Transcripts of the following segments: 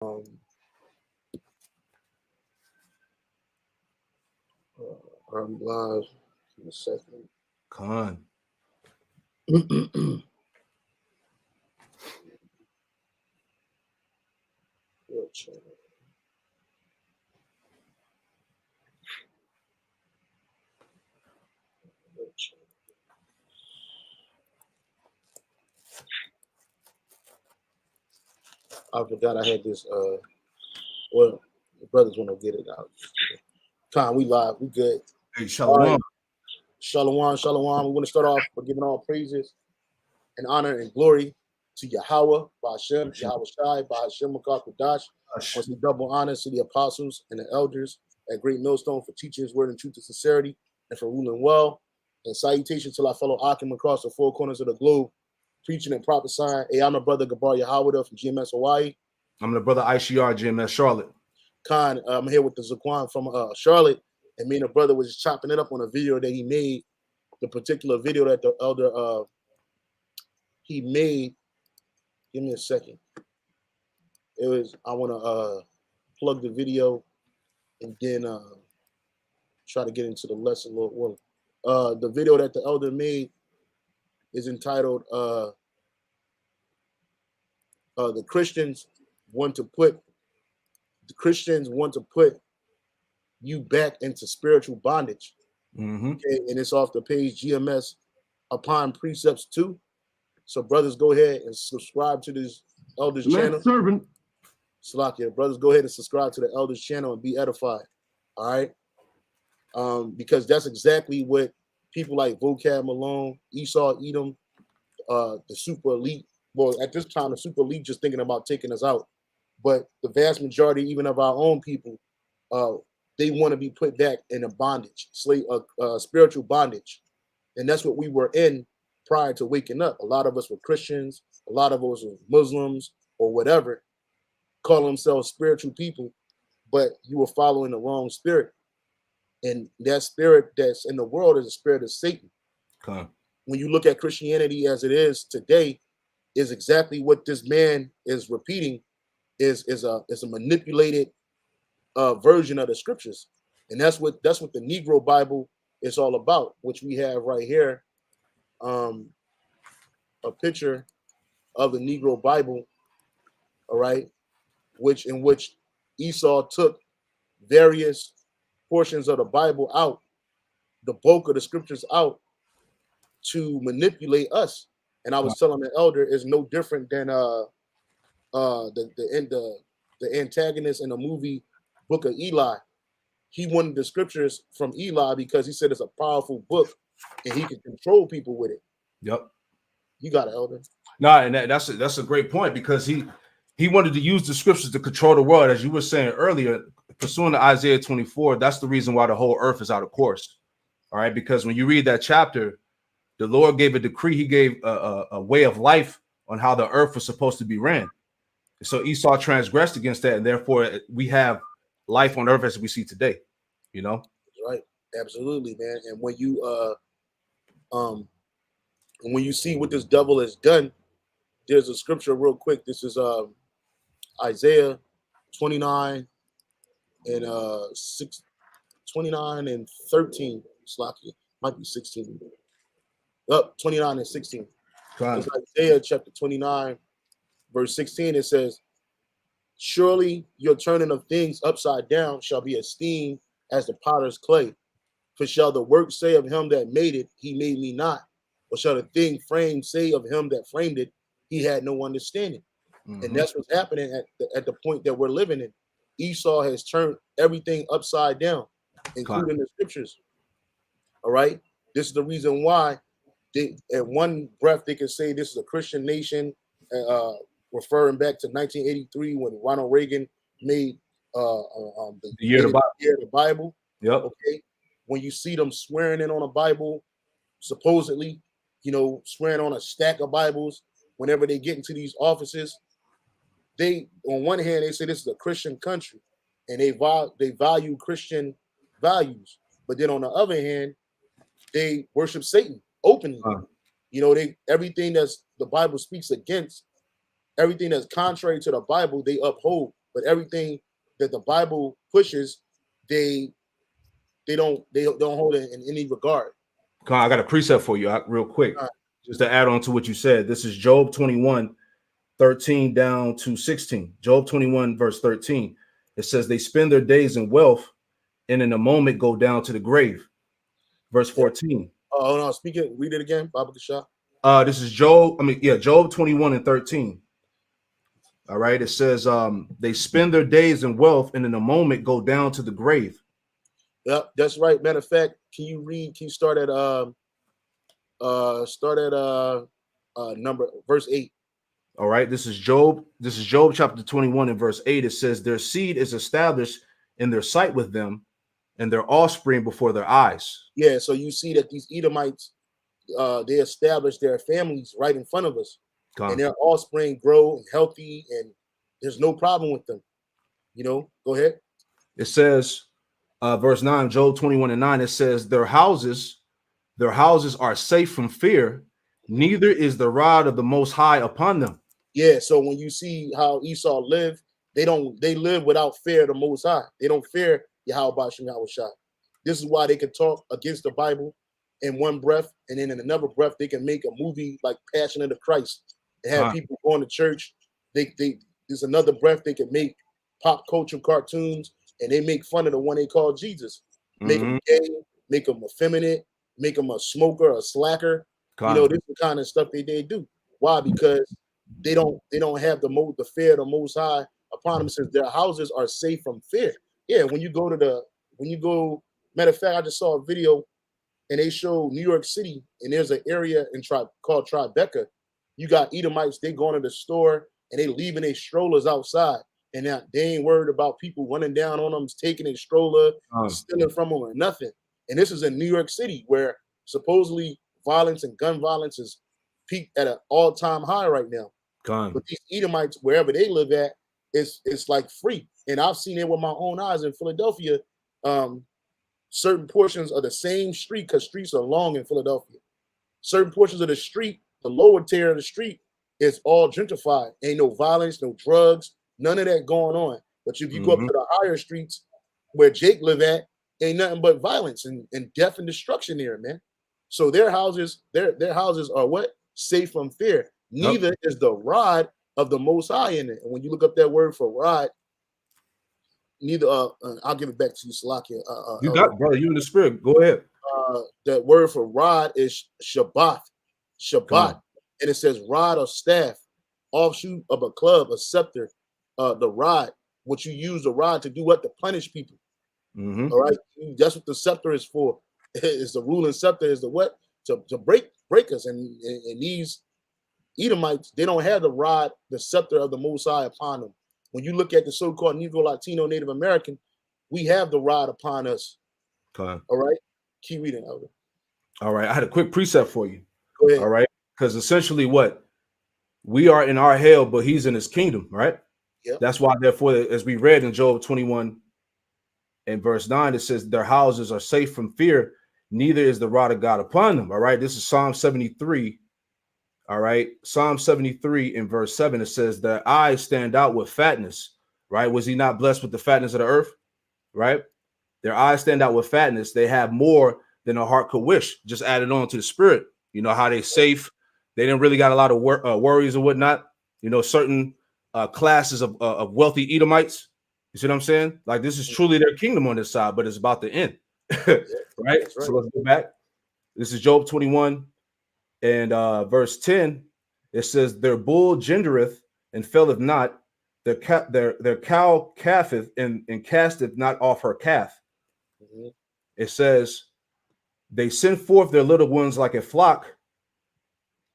I'm live in a second. Con. I forgot I had this. Well, the brothers want to get it out. Con, we live. We good. Hey, Shalom. Right. Shalom, shalom. We want to start off by giving all praises and honor and glory to Yahweh, Ba'ashem, Yahweh Shai, Ba'ashem, Makar Once we double honor to the apostles and the elders at Great Millstone for teaching his word in truth and sincerity and for ruling well. And salutation to our fellow Akim across the four corners of the globe, preaching and prophesying. Hey, I'm the brother Gabar Yahweh from GMS Hawaii. I'm the brother ICR GMS Charlotte. Khan, I'm here with the Zaquan from Charlotte, and me and the brother was just chopping it up on a video that he made. The particular video that the elder he made. Give me a second. It was I want to plug the video and then try to get into the lesson a little. Well, the video that the elder made is entitled "The Christians want to put you back into spiritual bondage." Mm-hmm. Okay, and it's off the page GMS Upon Precepts 2. So brothers, go ahead and subscribe to this elder's channel. Servant. Slakia, brothers, go ahead and subscribe to the elder's channel and be edified. All right. Because that's exactly what people like Vocab Malone, Esau Edom, the super elite. Well, at this time, the super elite just thinking about taking us out. But the vast majority, even of our own people, they want to be put back in a bondage, spiritual bondage. And that's what we were in prior to waking up. A lot of us were Christians, a lot of us were Muslims or whatever, call themselves spiritual people, but you were following the wrong spirit. And that spirit that's in the world is a spirit of Satan. Okay. When you look at Christianity as it is today, is exactly what this man is repeating, is a manipulated version of the scriptures. And that's what the Negro Bible is all about, which we have right here. A picture of the Negro Bible, all right, in which Esau took various portions of the Bible out, the bulk of the scriptures out, to manipulate us. And I was telling the elder is no different than the antagonist in the movie Book of Eli. He wanted the scriptures from Eli because he said it's a powerful book and he can control people with it. Yep. You got it, elder. No, and that's a great point, because he wanted to use the scriptures to control the world, as you were saying earlier, pursuing to Isaiah 24. That's the reason why the whole earth is out of course. All right, because when you read that chapter, the Lord gave a decree. He gave a way of life on how the earth was supposed to be ran. So Esau transgressed against that, and therefore we have life on earth as we see today. You know, right? Absolutely, man. And when you see what this devil has done, there's a scripture real quick. This is Isaiah 29 and 29 and 13. Slacky, might be 16. Up 29 and 16. It's Isaiah chapter 29, verse 16. It says, "Surely your turning of things upside down shall be esteemed as the potter's clay. For shall the work say of him that made it, he made me not? Or shall the thing framed say of him that framed it, he had no understanding?" Mm-hmm. And that's what's happening at the point that we're living in. Esau has turned everything upside down, including the scriptures. All right. This is the reason why at one breath they can say this is a Christian nation, referring back to 1983 when Ronald Reagan made the year of the Bible. Yep. Okay. When you see them swearing in on a Bible, supposedly, swearing on a stack of Bibles, whenever they get into these offices, they, on one hand, they say this is a Christian country and they value Christian values. But then on the other hand, they worship Satan openly. Everything that's the Bible speaks against, everything that's contrary to the Bible, they uphold. but everything that the Bible pushes, they don't hold it in any regard. I got a precept for you real quick, just to add on to what you said. This is Job 21, 13 down to 16. Job 21, verse 13. It says, they spend their days in wealth and in a moment go down to the grave. Verse 14. Oh, no, read it again, Baba Kasha. This is Job 21 and 13. All right. It says, they spend their days in wealth and in a moment go down to the grave. Yep, that's right. Matter of fact, can you start at verse 8. All right. This is Job chapter 21 and verse 8. It says, their seed is established in their sight with them, and their offspring before their eyes. Yeah, so you see that these Edomites, they established their families right in front of us. And their offspring grow and healthy, and there's no problem with them. Go ahead. It says, verse 9, Job 21 and 9, it says, their houses are safe from fear, neither is the rod of the Most High upon them. Yeah, so when you see how Esau lived, they live without fear of the Most High. They don't fear Yahweh Shem Yahushua. This is why they can talk against the Bible in one breath, and then in another breath they can make a movie like Passion of the Christ and have people going to church. There's another breath they can make pop culture cartoons, and they make fun of the one they call Jesus. Make him gay, make him effeminate, make him a smoker, a slacker. This is the kind of stuff they do. Why? Because they don't have the fear of the Most High upon them, since their houses are safe from fear. Yeah, when you go, matter of fact, I just saw a video and they show New York City, and there's an area called Tribeca. You got Edomites, they going to the store and they leaving their strollers outside, and now they ain't worried about people running down on them, taking their stroller, stealing from them or nothing. And this is in New York City, where supposedly violence and gun violence is peaked at an all-time high right now. But these Edomites, wherever they live at, it's like free. And I've seen it with my own eyes in Philadelphia. Certain portions of the same street, because streets are long in Philadelphia. Certain portions of the street, the lower tier of the street, is all gentrified. Ain't no violence, no drugs, none of that going on. But if you go up to the higher streets where Jake live at, ain't nothing but violence and death and destruction there, man. So their houses are what? Safe from fear. Neither is the rod of the Most High in it. And when you look up that word for rod, neither I'll give it back to you, Salakia. You got brother, you in the spirit. Go ahead. That word for rod is Shabbat. And it says rod or staff, offshoot of a club, a scepter, the rod, what you use the rod to do what? To punish people. All right. That's what the scepter is for. Is the ruling scepter is the what? To break us. And these Edomites, they don't have the rod, the scepter of the Most High upon them. When you look at the so-called Negro, Latino, Native American, we have the rod upon us. All right. Keep reading, Elder. All right. I had a quick precept for you. Go ahead. All right. Because essentially what? We are in our hell, but he's in his kingdom, right? Yep. That's why, therefore, as we read in Job 21 and verse 9, it says their houses are safe from fear, neither is the rod of God upon them. All right. This is Psalm 73. All right. Psalm 73 in verse 7, it says their eyes stand out with fatness. Right. Was he not blessed with the fatness of the earth? Right. Their eyes stand out with fatness. They have more than a heart could wish. Just added on to the spirit. You know how they safe. They didn't really got a lot of worries or whatnot. You know, certain classes of wealthy Edomites. You see what I'm saying? Like, this is truly their kingdom on this side, but it's about to end. Right? So let's go back. This is Job 21 and verse 10. It says, their bull gendereth and faileth not. Their cow calfeth and casteth not off her calf. It says, they send forth their little ones like a flock,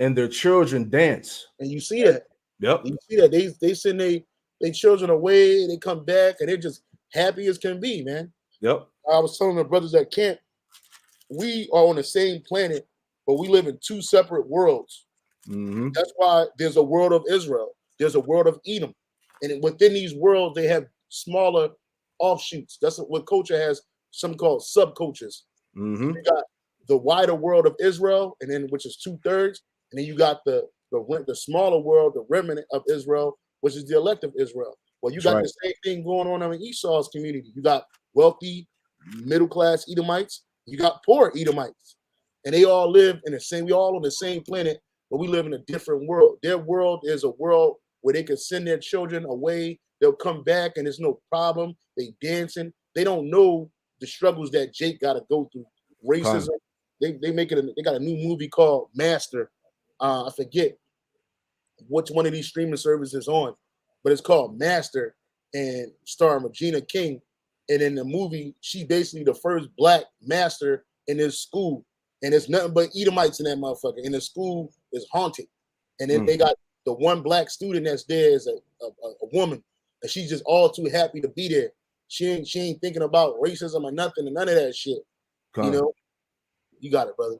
and their children dance. And you see that. Yep. You see that. They send their children away, they come back, and they're just happy as can be, man. Yep. I was telling the brothers at camp, we are on the same planet, but we live in two separate worlds. That's why there's a world of Israel. There's a world of Edom. And within these worlds, they have smaller offshoots. That's what culture has, something called subcultures. You got the wider world of Israel, and then which is 2/3, and then you got the smaller world, the remnant of Israel, which is the elect of Israel. Well, you got the same thing going on in Esau's community. You got wealthy, middle-class Edomites. You got poor Edomites. And they all live in the same, we all on the same planet, but we live in a different world. Their world is a world where they can send their children away. They'll come back and there's no problem. They dancing. They don't know the struggles that Jake got to go through. Racism. They got a new movie called Master. I forget which one of these streaming services on, but it's called Master and starring Regina King. And in the movie, she basically the first black master in this school. And there's nothing but Edomites in that motherfucker. And the school is haunted. And then they got the one black student that's there is a woman. And she's just all too happy to be there. She ain't thinking about racism or nothing and none of that shit. You know? You got it, brother.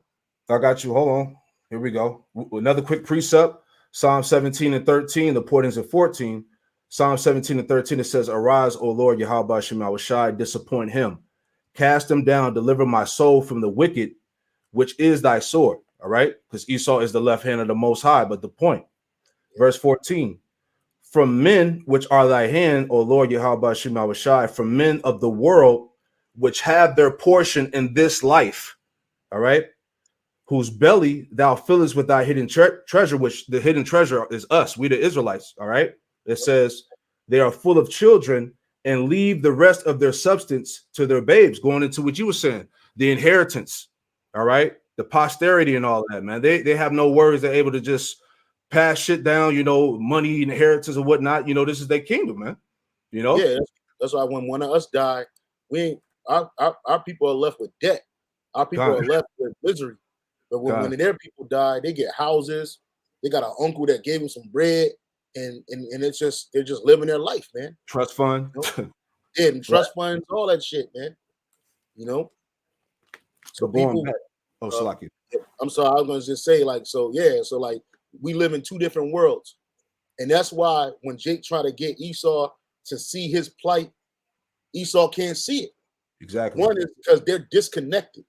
I got you. Hold on. Here we go. Another quick precept. Psalm 17 and 13, the portings of 14. Psalm 17 and 13, it says, Arise, O Lord, Yahweh Shema Shai, disappoint him. Cast him down, deliver my soul from the wicked, which is thy sword. All right? Because Esau is the left hand of the Most High, but the point. Verse 14. From men which are thy hand, O Lord, Yahweh Shema Shai, from men of the world, which have their portion in this life. All right? Whose belly thou fillest with thy hidden treasure, which the hidden treasure is us, we the Israelites. All right. It says they are full of children and leave the rest of their substance to their babes, going into what you were saying, the inheritance. All right. The posterity and all that, man. They have no worries. They're able to just pass shit down, money, inheritance and whatnot. This is their kingdom, man. Yeah, that's why when one of us die, our people are left with debt. Our people are left with misery. But when their people die, they get houses. They got an uncle that gave them some bread, and it's just they're just living their life, man. Trust fund, yeah, and trust funds, all that shit, man. So people. Salaki. I'm sorry, I was gonna just say so we live in two different worlds, and that's why when Jake tried to get Esau to see his plight, Esau can't see it. Exactly. One is because they're disconnected.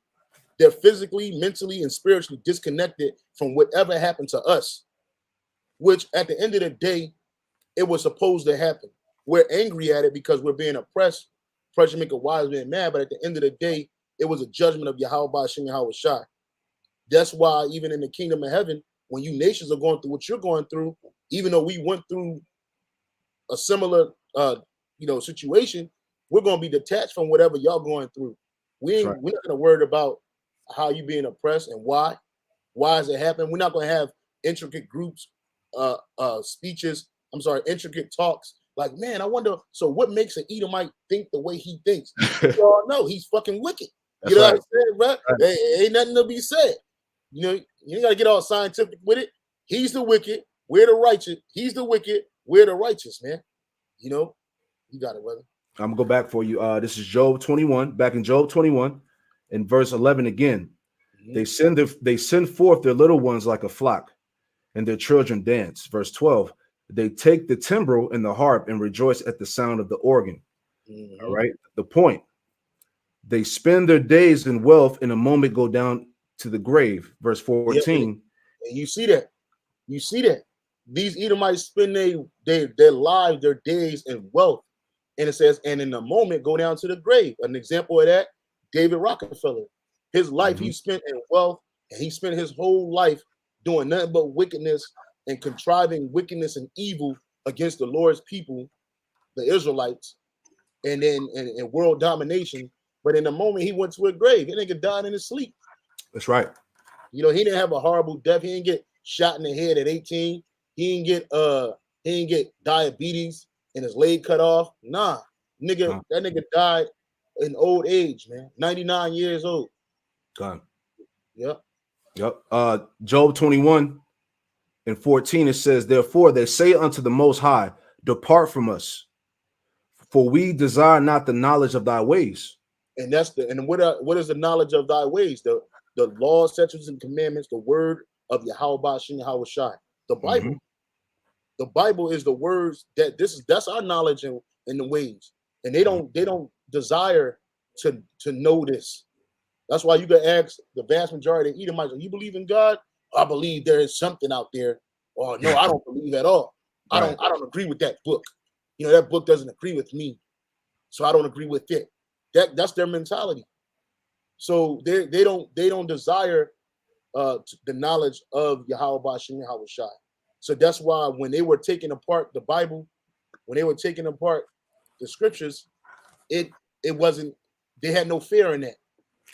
They're physically, mentally, and spiritually disconnected from whatever happened to us, which at the end of the day, it was supposed to happen. We're angry at it because we're being oppressed. Pressure make a wise man mad, but at the end of the day, it was a judgment of Yahweh Ba'ashem Yahweh Shai. That's why even in the kingdom of heaven, when you nations are going through what you're going through, even though we went through a similar situation, we're going to be detached from whatever y'all going through. We're not going to worry about how you being oppressed and why is it happening. We're not going to have intricate groups, intricate talks. Like, man, I wonder, so what makes an Edomite think the way he thinks? You all know he's fucking wicked. You know what I'm saying, bro? Ain't nothing to be said. You ain't got to get all scientific with it. He's the wicked, we're the righteous. He's the wicked, we're the righteous, man. You got it, brother. I'm gonna go back for you. This is Job 21, back in Job 21, in verse 11 again. They send forth their little ones like a flock, and their children dance. Verse 12. They take the timbrel and the harp and rejoice at the sound of the organ. All right. The point. They spend their days in wealth, in a moment go down to the grave. Verse 14. And you see that. These Edomites spend their lives, their days in wealth. And it says, and in a moment go down to the grave. An example of that, David Rockefeller. His life he spent in wealth, and he spent his whole life doing nothing but wickedness and contriving wickedness and evil against the Lord's people, the Israelites, and then and world domination. But in the moment he went to a grave, that nigga died in his sleep. That's right. He didn't have a horrible death. He didn't get shot in the head at 18. He didn't get diabetes and his leg cut off. Nah, that nigga died in old age, man. 99 years old. God. Yep. Job 21 and 14, it says, therefore they say unto the Most High, depart from us, for we desire not the knowledge of thy ways. And what is the knowledge of thy ways? The laws, statutes, and commandments, the word of Yahweh Ba'ashem Yahweh Shai. The Bible. The Bible is the words that's our knowledge in the ways. And they don't desire to know this. That's why you can ask the vast majority of Edomites, you believe in God? I believe there is something out there. Or no, I don't believe at all. I don't agree with that book. You know, that book doesn't agree with me, so I don't agree with it. That's their mentality. So they don't desire the knowledge of Yahweh Bashim Yahweh Shai. So that's why when they were taking apart the Bible, when they were taking apart the scriptures, it wasn't, they had no fear in that.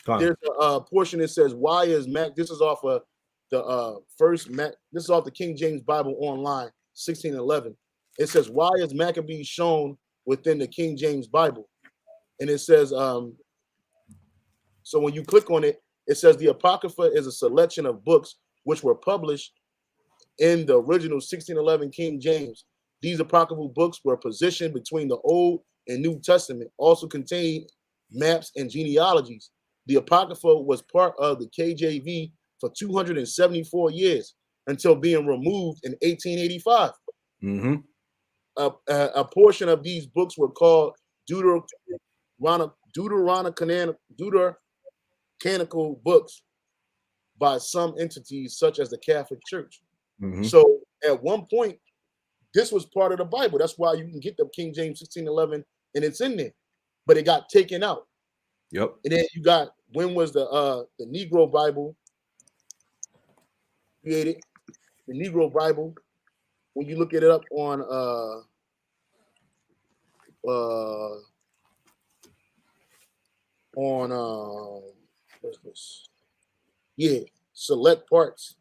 There's a portion that says, why is Mac, this is off of the first Mac, this is off the King James Bible online, 1611. It says, why is Maccabees shown within the King James Bible? And it says, so when you click on it, it says the Apocrypha is a selection of books which were published in the original 1611 King James. These apocryphal books were positioned between the Old and New Testament, also contained maps and genealogies. The Apocrypha was part of the KJV for 274 years until being removed in 1885. Mm-hmm. A portion of these books were called Deuterocanonical books by some entities such as the Catholic Church. Mm-hmm. So at one point, this was part of the Bible. That's why you can get the King James 1611 and it's in there, but it got taken out. Yep. And then you got, when was the Negro Bible created? The Negro Bible, when you look it up on what's this? Yeah, select parts.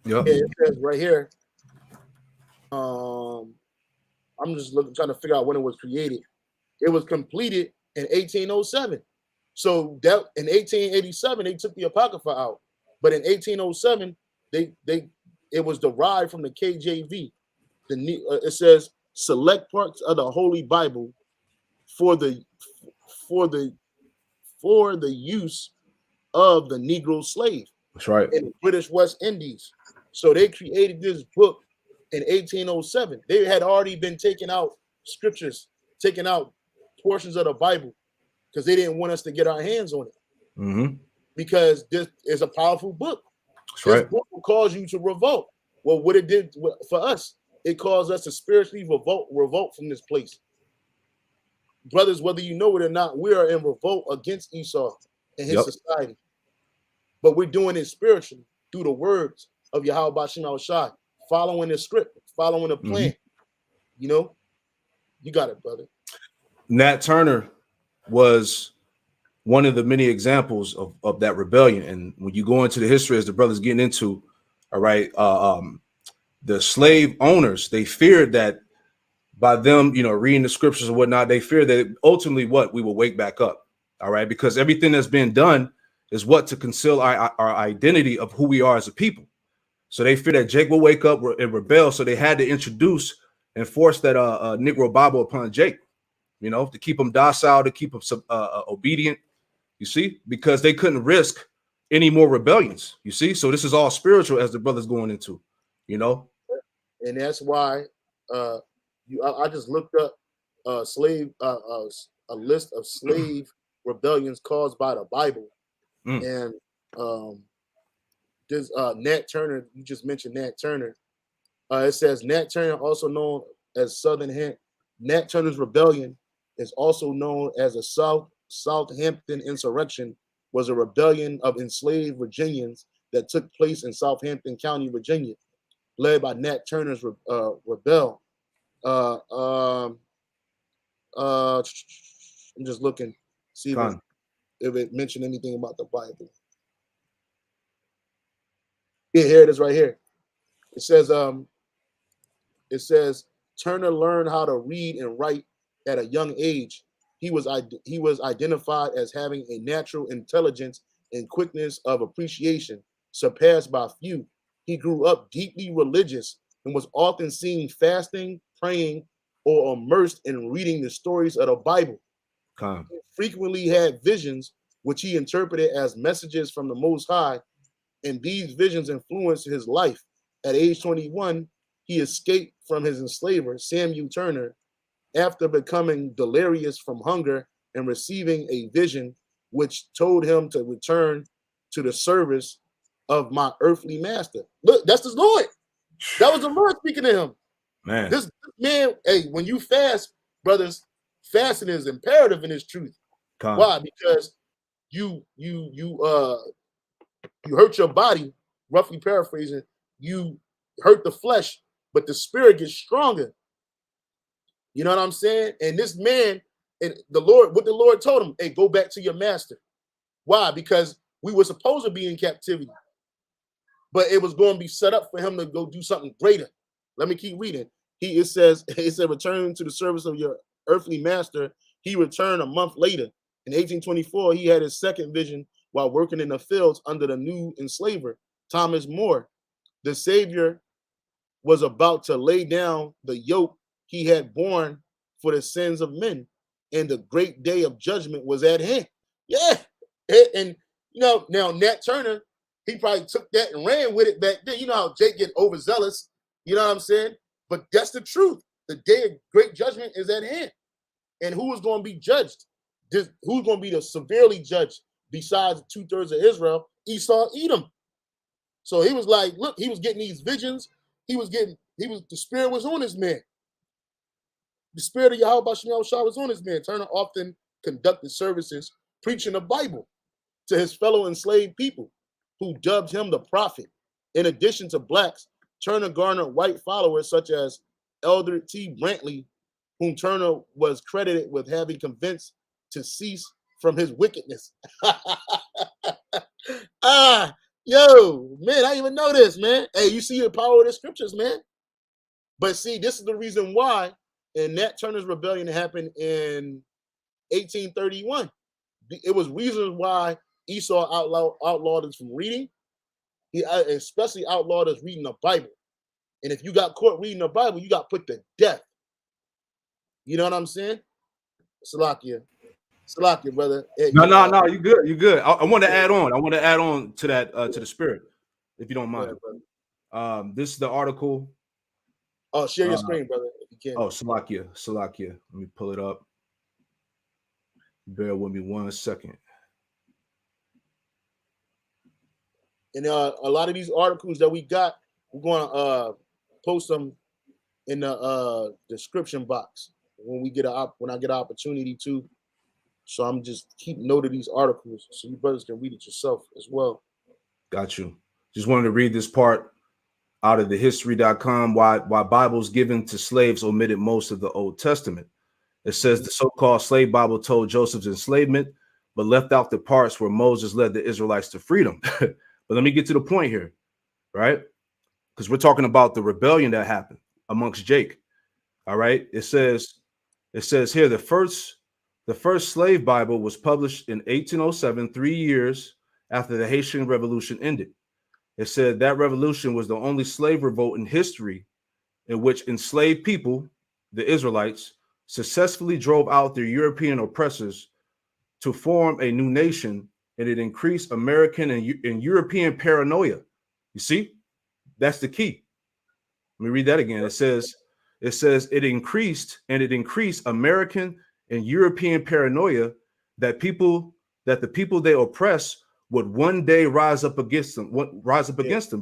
Yep. Yeah, it says right here. I'm just trying to figure out when it was created. It was completed in 1807. So that in 1887 they took the Apocrypha out, but in 1807 it was derived from the KJV. It says select parts of the Holy Bible for the use of the Negro slave. That's right. In the British West Indies. So they created this book in 1807. They had already been taking out scriptures, taking out portions of the Bible because they didn't want us to get our hands on it. Mm-hmm. Because this is a powerful book. That's this right. book will cause you to revolt. Well, what it did for us, it caused us to spiritually revolt from this place. Brothers, whether you know it or not, we are in revolt against Esau and his society. But we're doing it spiritually through the words of Yahweh Bashim al-Shai, following the script, following the plan. Mm-hmm. You know, you got it, brother. Nat Turner was one of the many examples of that rebellion. And when you go into the history, as the brother's getting into, all right, the slave owners, they feared that by them, you know, reading the scriptures and whatnot, they feared that ultimately we will wake back up. All right, because everything that's been done is to conceal our identity of who we are as a people. So they fear that Jake will wake up and rebel. So they had to introduce and force that Negro Bible upon Jake, you know, to keep him docile, to keep him obedient, you see, because they couldn't risk any more rebellions, you see. So this is all spiritual, as the brother's going into, you know. And that's why I just looked up a list of slave rebellions caused by the Bible. And this Nat Turner, you just mentioned Nat Turner. It says Nat Turner, also known as Southern Nat Turner's rebellion is also known as a Southampton insurrection, was a rebellion of enslaved Virginians that took place in Southampton County, Virginia, led by Nat Turner's rebel. I'm just looking, see if it mentioned anything about the Bible. Yeah, here it is right here. It says Turner learned how to read and write at a young age. He was identified as having a natural intelligence and quickness of appreciation surpassed by few. He grew up deeply religious and was often seen fasting, praying, or immersed in reading the stories of the Bible. He frequently had visions which he interpreted as messages from the Most High, and these visions influenced his life. At age 21, he escaped from his enslaver, Samuel Turner, after becoming delirious from hunger and receiving a vision which told him to return to the service of my earthly master. Look, that's the Lord. That was the Lord speaking to him. Man. This man, hey, when you fast, brothers, fasting is imperative in its truth. Why? Because you hurt your body, roughly paraphrasing, you hurt the flesh, but the spirit gets stronger. You know what I'm saying? And this man, and the Lord told him, hey, go back to your master. Why? Because we were supposed to be in captivity, but it was going to be set up for him to go do something greater. Let me keep reading. It said, return to the service of your earthly master. He returned a month later. In 1824, he had his second vision while working in the fields under the new enslaver, Thomas More. The Savior was about to lay down the yoke he had borne for the sins of men, and the great day of judgment was at hand. Yeah. And now Nat Turner, he probably took that and ran with it back then. You know how Jake get overzealous. You know what I'm saying? But that's the truth. The day of great judgment is at hand. And who is going to be judged? Who's going to be the severely judged besides 2/3 of Israel? Esau, Edom. So he was like, look, he was getting these visions. The spirit was on his man. The spirit of Yahweh Shem Shah was on his man. Turner often conducted services preaching the Bible to his fellow enslaved people, who dubbed him the prophet. In addition to blacks, Turner garnered white followers such as Elder T. Brantley, whom Turner was credited with having convinced to cease from his wickedness. Yo, man, I didn't even know this, man. Hey, you see the power of the scriptures, man. But see, this is the reason why, and Nat Turner's rebellion happened in 1831. It was reasons why Esau outlawed us from reading. He especially outlawed us reading the Bible. And if you got caught reading the Bible, you got put to death. You know what I'm saying? Salakia, brother. Hey, No, you good. You good. I want to add on. I want to add on to that, to the spirit, if you don't mind. This is the article. Oh, share your screen, brother, if you can. Oh, Salakia. Let me pull it up. Bear with me 1 second. And a lot of these articles that we got, we're going to post them in the description box when I get an opportunity to. So I'm just keep note of these articles so you brothers can read it yourself as well. Got you. Just wanted to read this part out of the history.com. Why Bibles given to slaves omitted most of the Old Testament. It says the so-called slave Bible told Joseph's enslavement, but left out the parts where Moses led the Israelites to freedom. But let me get to the point here, right? Because we're talking about the rebellion that happened amongst Jake. All right. It says here the first slave Bible was published in 1807, 3 years after the Haitian Revolution ended. It said that revolution was the only slave revolt in history in which enslaved people, the Israelites, successfully drove out their European oppressors to form a new nation, and it increased American and European paranoia. You see, that's the key. Let me read that again. It says it increased American and European paranoia that the people they oppress would one day rise up against them.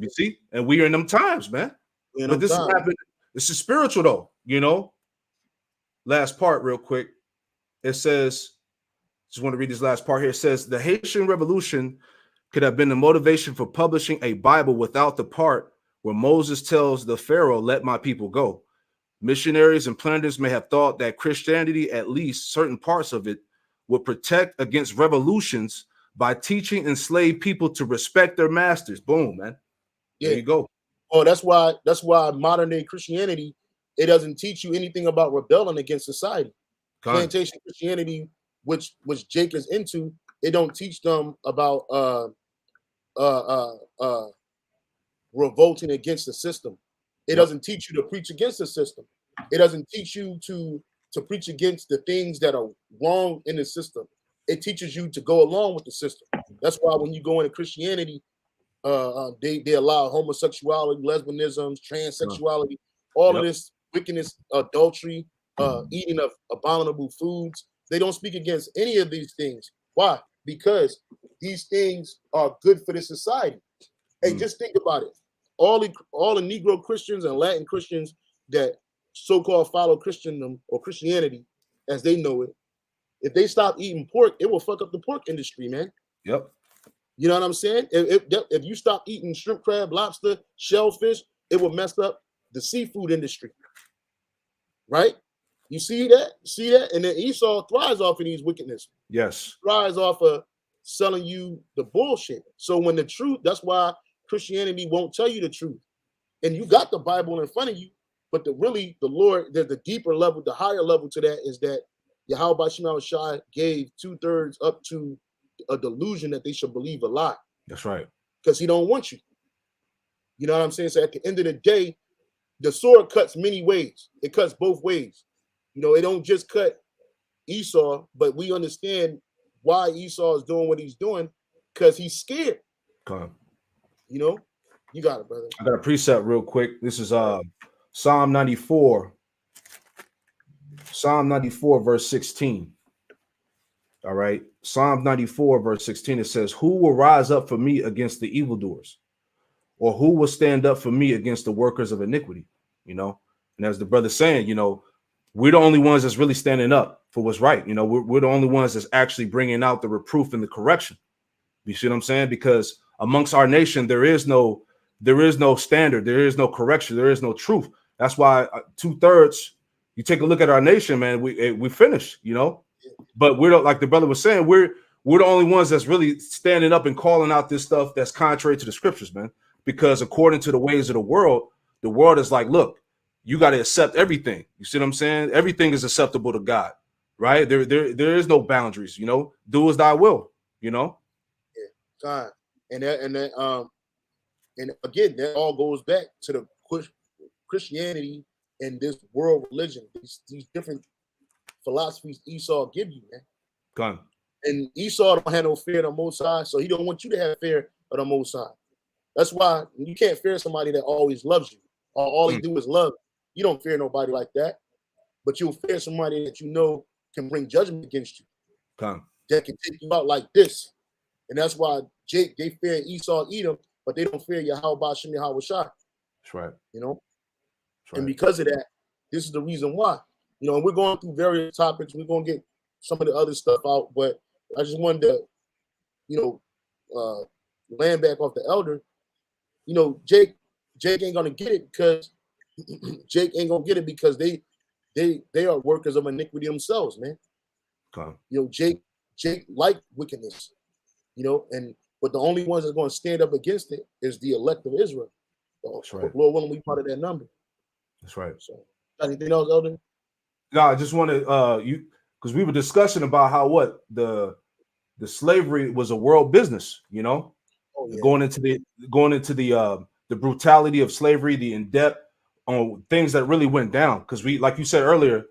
You see, and we are in them times, man. But this is happening. This is spiritual, though. You know. Last part, real quick. It says, just want to read this last part here. It says the Haitian Revolution could have been the motivation for publishing a Bible without the part where Moses tells the Pharaoh, "Let my people go." Missionaries and planters may have thought that Christianity, at least certain parts of it, would protect against revolutions by teaching enslaved people to respect their masters. Boom, man. There you go. Oh, that's why modern day Christianity, it doesn't teach you anything about rebelling against society. Plantation Christianity, which Jake is into, it don't teach them about revolting against the system. It doesn't teach you to preach against the system. It doesn't teach you to preach against the things that are wrong in the system. It teaches you to go along with the system. That's why when you go into Christianity, they allow homosexuality, lesbianism, transsexuality, all of this wickedness, adultery, eating of abominable foods. They don't speak against any of these things. Why? Because these things are good for the society. Hey, just think about it. All the Negro Christians and Latin Christians that so-called follow Christendom or Christianity as they know it, if they stop eating pork, it will fuck up the pork industry, man. Yep. You know what I'm saying? If you stop eating shrimp, crab, lobster, shellfish, it will mess up the seafood industry. Right? You see that? See that? And then Esau thrives off of these wickedness. Yes. Thrives off of selling you the bullshit. So when the truth, that's why Christianity won't tell you the truth. And you got the Bible in front of you, but the Lord, there's the deeper level, the higher level to that is that Yahweh Shema Shai gave 2/3 up to a delusion that they should believe a lie. That's right. Because he don't want you. You know what I'm saying? So at the end of the day, the sword cuts many ways. It cuts both ways. You know, it don't just cut Esau, but we understand why Esau is doing what he's doing because he's scared. Okay. You know, you got it, brother. I got a precept real quick. This is Psalm 94. Psalm 94, verse 16. All right. Psalm 94, verse 16. It says, "Who will rise up for me against the evildoers? Or who will stand up for me against the workers of iniquity?" You know, and as the brother's saying, you know, we're the only ones that's really standing up for what's right. You know, we're the only ones that's actually bringing out the reproof and the correction. You see what I'm saying? Because amongst our nation, there is no standard, there is no correction, there is no truth. That's why 2/3. You take a look at our nation, man. We finished, you know. But we're like the brother was saying, we're the only ones that's really standing up and calling out this stuff that's contrary to the scriptures, man. Because according to the ways of the world is like, look, you got to accept everything. You see what I'm saying? Everything is acceptable to God, right? There is no boundaries, you know. Do as thy will, you know. Yeah, God, and again, that all goes back to the Christianity and this world religion. These different philosophies Esau give you, man. God. And Esau don't have no fear of the Most High, so he don't want you to have fear of the Most High. That's why you can't fear somebody that always loves you. Or all he do is love. You don't fear nobody like that. But you'll fear somebody that you know can bring judgment against you. That can take you out like this. And that's why Jake, they fear Esau, Edom, but they don't fear Yahweh Shem Yahweh Shai. That's right. You know? That's right. And because of that, this is the reason why. You know, we're going through various topics. We're going to get some of the other stuff out, but I just wanted to, you know, land back off the elder. You know, Jake ain't gonna get it because Jake ain't gonna get it because they are workers of iniquity themselves, man. Okay. You know, Jake like wickedness, you know, but the only ones that's gonna stand up against it is the elect of Israel. So, that's right. Lord willing, we part of that number. That's right. So, anything else, Elder? No, I just wanted because we were discussing about how the slavery was a world business, you know. Oh, yeah. Going into the brutality of slavery, the in-depth on things that really went down. Because we, like you said earlier,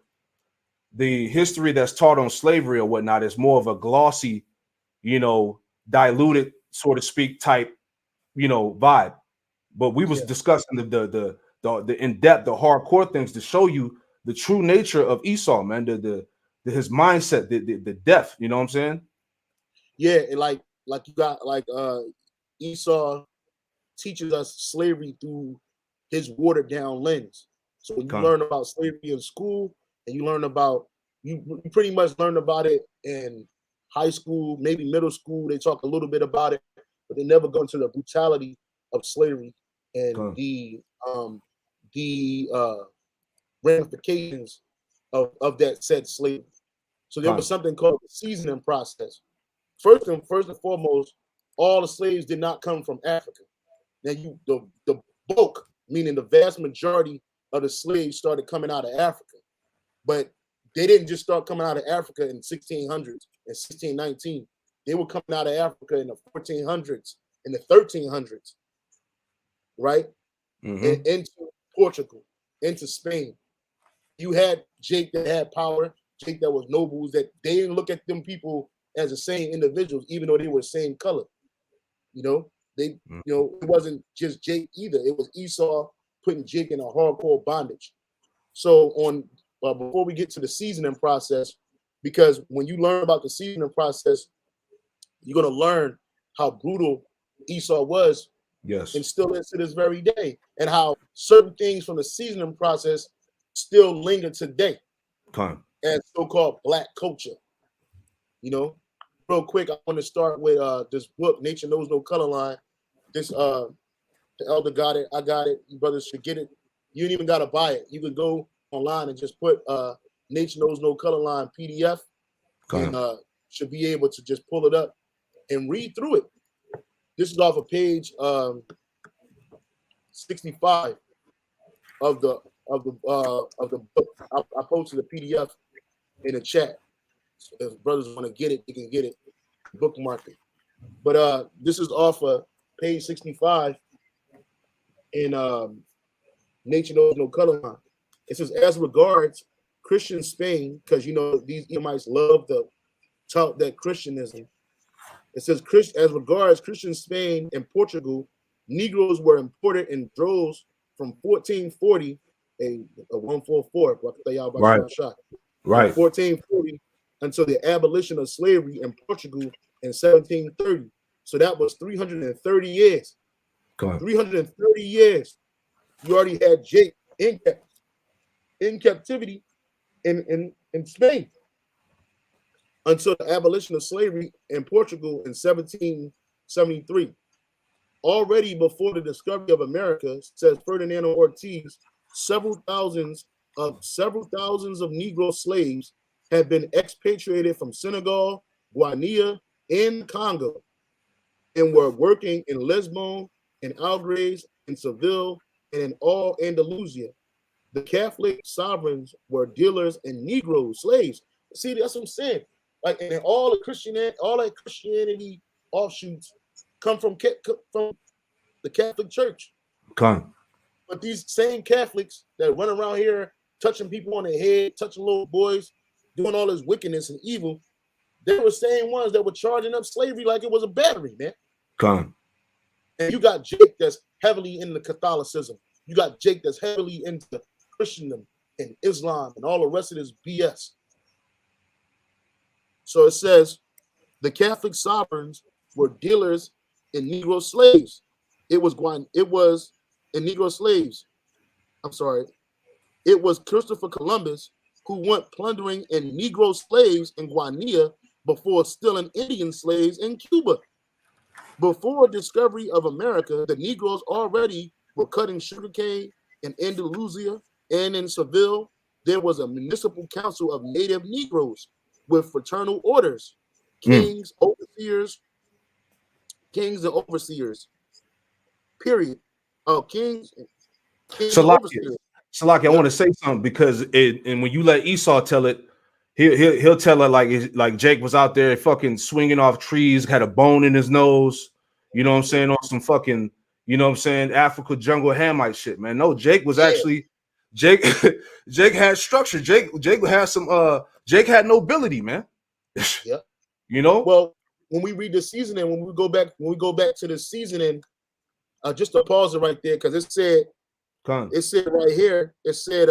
the history that's taught on slavery or whatnot is more of a glossy, you know, diluted, so to speak, type, you know, vibe. But we was discussing the in-depth, the hardcore things to show you the true nature of Esau, man. His mindset, the depth, you know what I'm saying? Yeah, and like you got Esau teaches us slavery through his watered down lens. So when you learn about slavery in school and you learn about, you pretty much learn about it in high school, maybe middle school. They talk a little bit about it, but they never go into the brutality of slavery and the ramifications of that said slavery. So there was something called the seasoning process. First and foremost, all the slaves did not come from Africa. Now the bulk, meaning the vast majority of the slaves started coming out of Africa. But they didn't just start coming out of Africa in 1600s and 1619. They were coming out of Africa in the 1400s, in the 1300s, right? And into Portugal, into Spain. You had Jake that had power, Jake that was nobles, that they didn't look at them people as the same individuals, even though they were the same color. You know, you know, it wasn't just Jake either. It was Esau putting Jake in a hardcore bondage. So before we get to the seasoning process, because when you learn about the seasoning process, you're gonna learn how brutal Esau was, and still is to this very day, and how certain things from the seasoning process still linger today Come. as so-called black culture. You know, real quick, I want to start with this book, Nature Knows No Color Line. This the elder got it. I got it. You brothers should get it. You ain't even got to buy it. You can go online and just put Nature Knows No Color Line PDF, and should be able to just pull it up and read through it. This is off of page 65 of the book. I posted a PDF in the chat. So if brothers want to get it, they can get it, bookmark it. But this is off of page 65 in Nature Knows No Color Line. It says, as regards Christian Spain, because you know these Edomites love to tout that Christianism. It says, as regards Christian Spain and Portugal, Negroes were imported in droves from 1440, a 144, right, right, 1440 until the abolition of slavery in Portugal in 1730. So that was 330 years. 330 years. You already had Jake in captivity in Spain until the abolition of slavery in Portugal in 1773. Already before the discovery of America, says Ferdinando Ortiz, several thousands of Negro slaves had been expatriated from Senegal, Guinea, and Congo, and were working in Lisbon, in Algarve, in Seville, and in all Andalusia. The Catholic sovereigns were dealers in Negro slaves. See, that's what I'm saying. Like, and all that Christianity offshoots come from the Catholic Church. Come. But these same Catholics that run around here touching people on the head, touching little boys, doing all this wickedness and evil, they were same ones that were charging up slavery like it was a battery, man. Come. And you got Jake that's heavily into Catholicism. You got Jake that's heavily into Christendom and Islam and all the rest of this BS. So it says the Catholic sovereigns were dealers in Negro slaves. It was in Negro slaves. I'm sorry. It was Christopher Columbus who went plundering in Negro slaves in Guinea before stealing Indian slaves in Cuba. Before discovery of America, the Negroes already were cutting sugarcane in Andalusia and in Seville. There was a municipal council of native Negroes with fraternal orders, kings, overseers, kings and overseers. Period. Kings and overseers. So, like, I want to say something because and when you let Esau tell it, he'll tell it like Jake was out there fucking swinging off trees, had a bone in his nose. You know what I'm saying? On some fucking, you know what I'm saying, Africa jungle Hamite shit, man. No, Jake was actually Jake had structure. Jake had some Jake had nobility, man. Yeah. You know? Well, when we read the seasoning, when we go back to the seasoning, just to pause it right there, because it said right here, it says,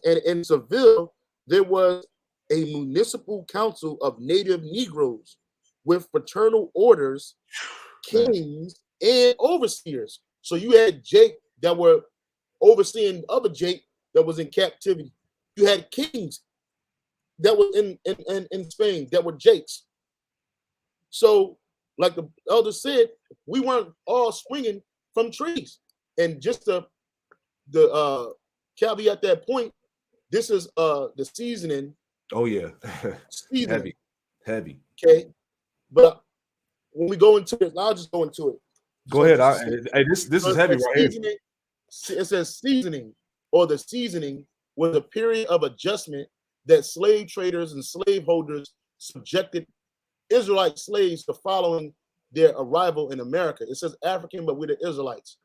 and in Seville, there was a municipal council of native Negroes with fraternal orders, kings, and overseers. So you had Jake that were overseeing other Jake that was in captivity. You had kings that was in Spain that were Jakes. So, like the elder said, we weren't all swinging from trees. And just the caveat that point, this is the seasoning. Oh yeah. Seasoning. Heavy. Okay. But when we go into it, I'll just go into it. Go ahead. This is heavy right here. It says seasoning, or the seasoning was a period of adjustment that slave traders and slaveholders subjected Israelite slaves to following their arrival in America. It says African, but we're the Israelites.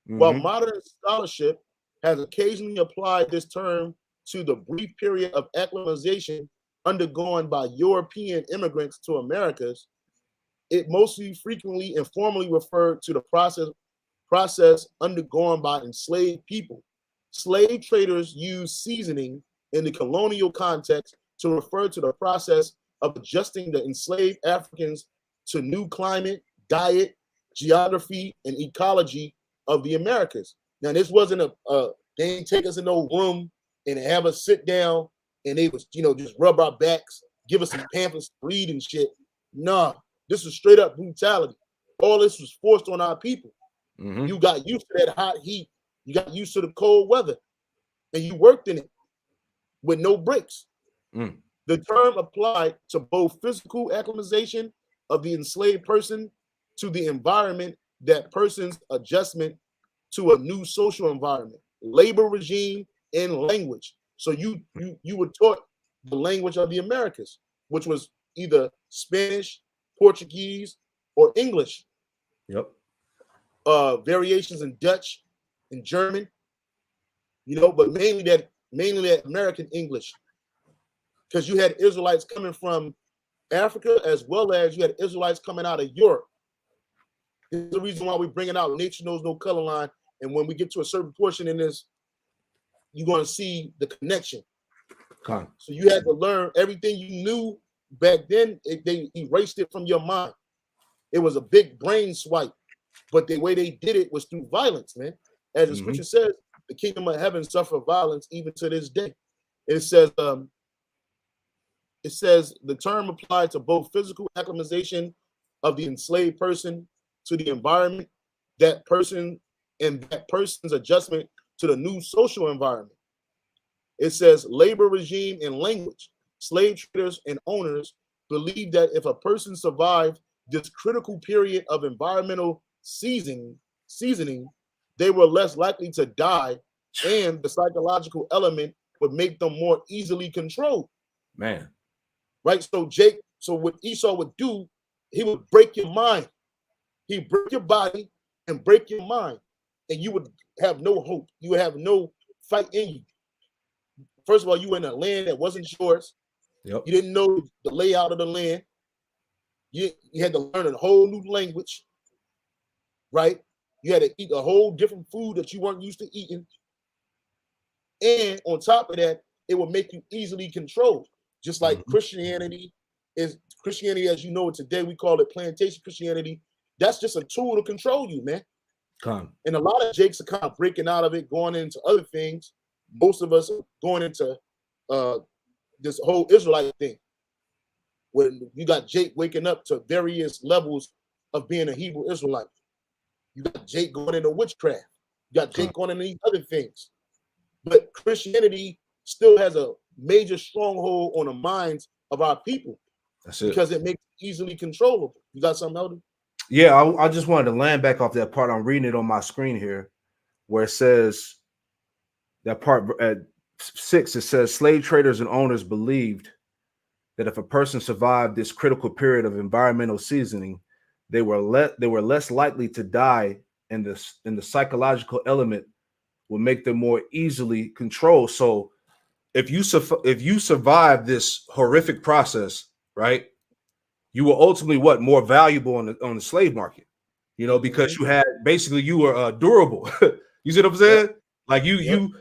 While modern scholarship has occasionally applied this term to the brief period of acclimatization undergone by European immigrants to Americas, it mostly frequently informally referred to the process undergone by enslaved people. Slave traders used seasoning in the colonial context to refer to the process of adjusting the enslaved Africans to new climate, diet, geography, and ecology of the Americas. Now, this wasn't they didn't take us in no room and have us sit down and they was, just rub our backs, give us some pamphlets to read and shit. Nah, this was straight up brutality. All this was forced on our people. Mm-hmm. You got used to that hot heat. You got used to the cold weather, and you worked in it with no breaks. Mm. The term applied to both physical acclimatization of the enslaved person to the environment, that person's adjustment to a new social environment, labor regime, and language. So you were taught the language of the Americas, which was either Spanish, Portuguese, or English. Yep. Variations in Dutch and German, but mainly that American English, because you had Israelites coming from Africa as well as you had Israelites coming out of Europe. This is the reason why we're bringing out Nature Knows No Color Line, and when we get to a certain portion in this, you're going to see the connection. Okay. So you had to learn everything you knew back then. They erased it from your mind. It was a big brain swipe, but the way they did it was through violence, man. As the scripture says, the kingdom of heaven suffer violence even to this day. It says the term applied to both physical acclimatization of the enslaved person to the environment, that person and that person's adjustment to the new social environment. It says labor regime and language. Slave traders and owners believe that if a person survived this critical period of environmental seasoning, they were less likely to die, and the psychological element would make them more easily controlled. Man. Right? So what Esau would do, he would break your mind. He'd break your body and break your mind, and you would have no hope. You would have no fight in you. First of all, you were in a land that wasn't yours. Yep. You didn't know the layout of the land. You had to learn a whole new language, right? You had to eat a whole different food that you weren't used to eating. And on top of that, it will make you easily controlled. Just like Christianity as you know it today, we call it plantation Christianity. That's just a tool to control you, man. And a lot of Jakes are kind of breaking out of it, going into other things. Most of us are going into this whole Israelite thing, when you got Jake waking up to various levels of being a Hebrew Israelite. You got Jake going into witchcraft. You got Jake going into these other things. But Christianity still has a major stronghold on the minds of our people. That's it. Because it makes it easily controllable. You got something else? Yeah, I just wanted to land back off that part. I'm reading it on my screen here, where it says that part at 6, it says slave traders and owners believed that if a person survived this critical period of environmental seasoning, they were less likely to die, and the psychological element will make them more easily controlled. So if you survive this horrific process, right, you were ultimately more valuable on the slave market, because you were durable. You see what I'm saying?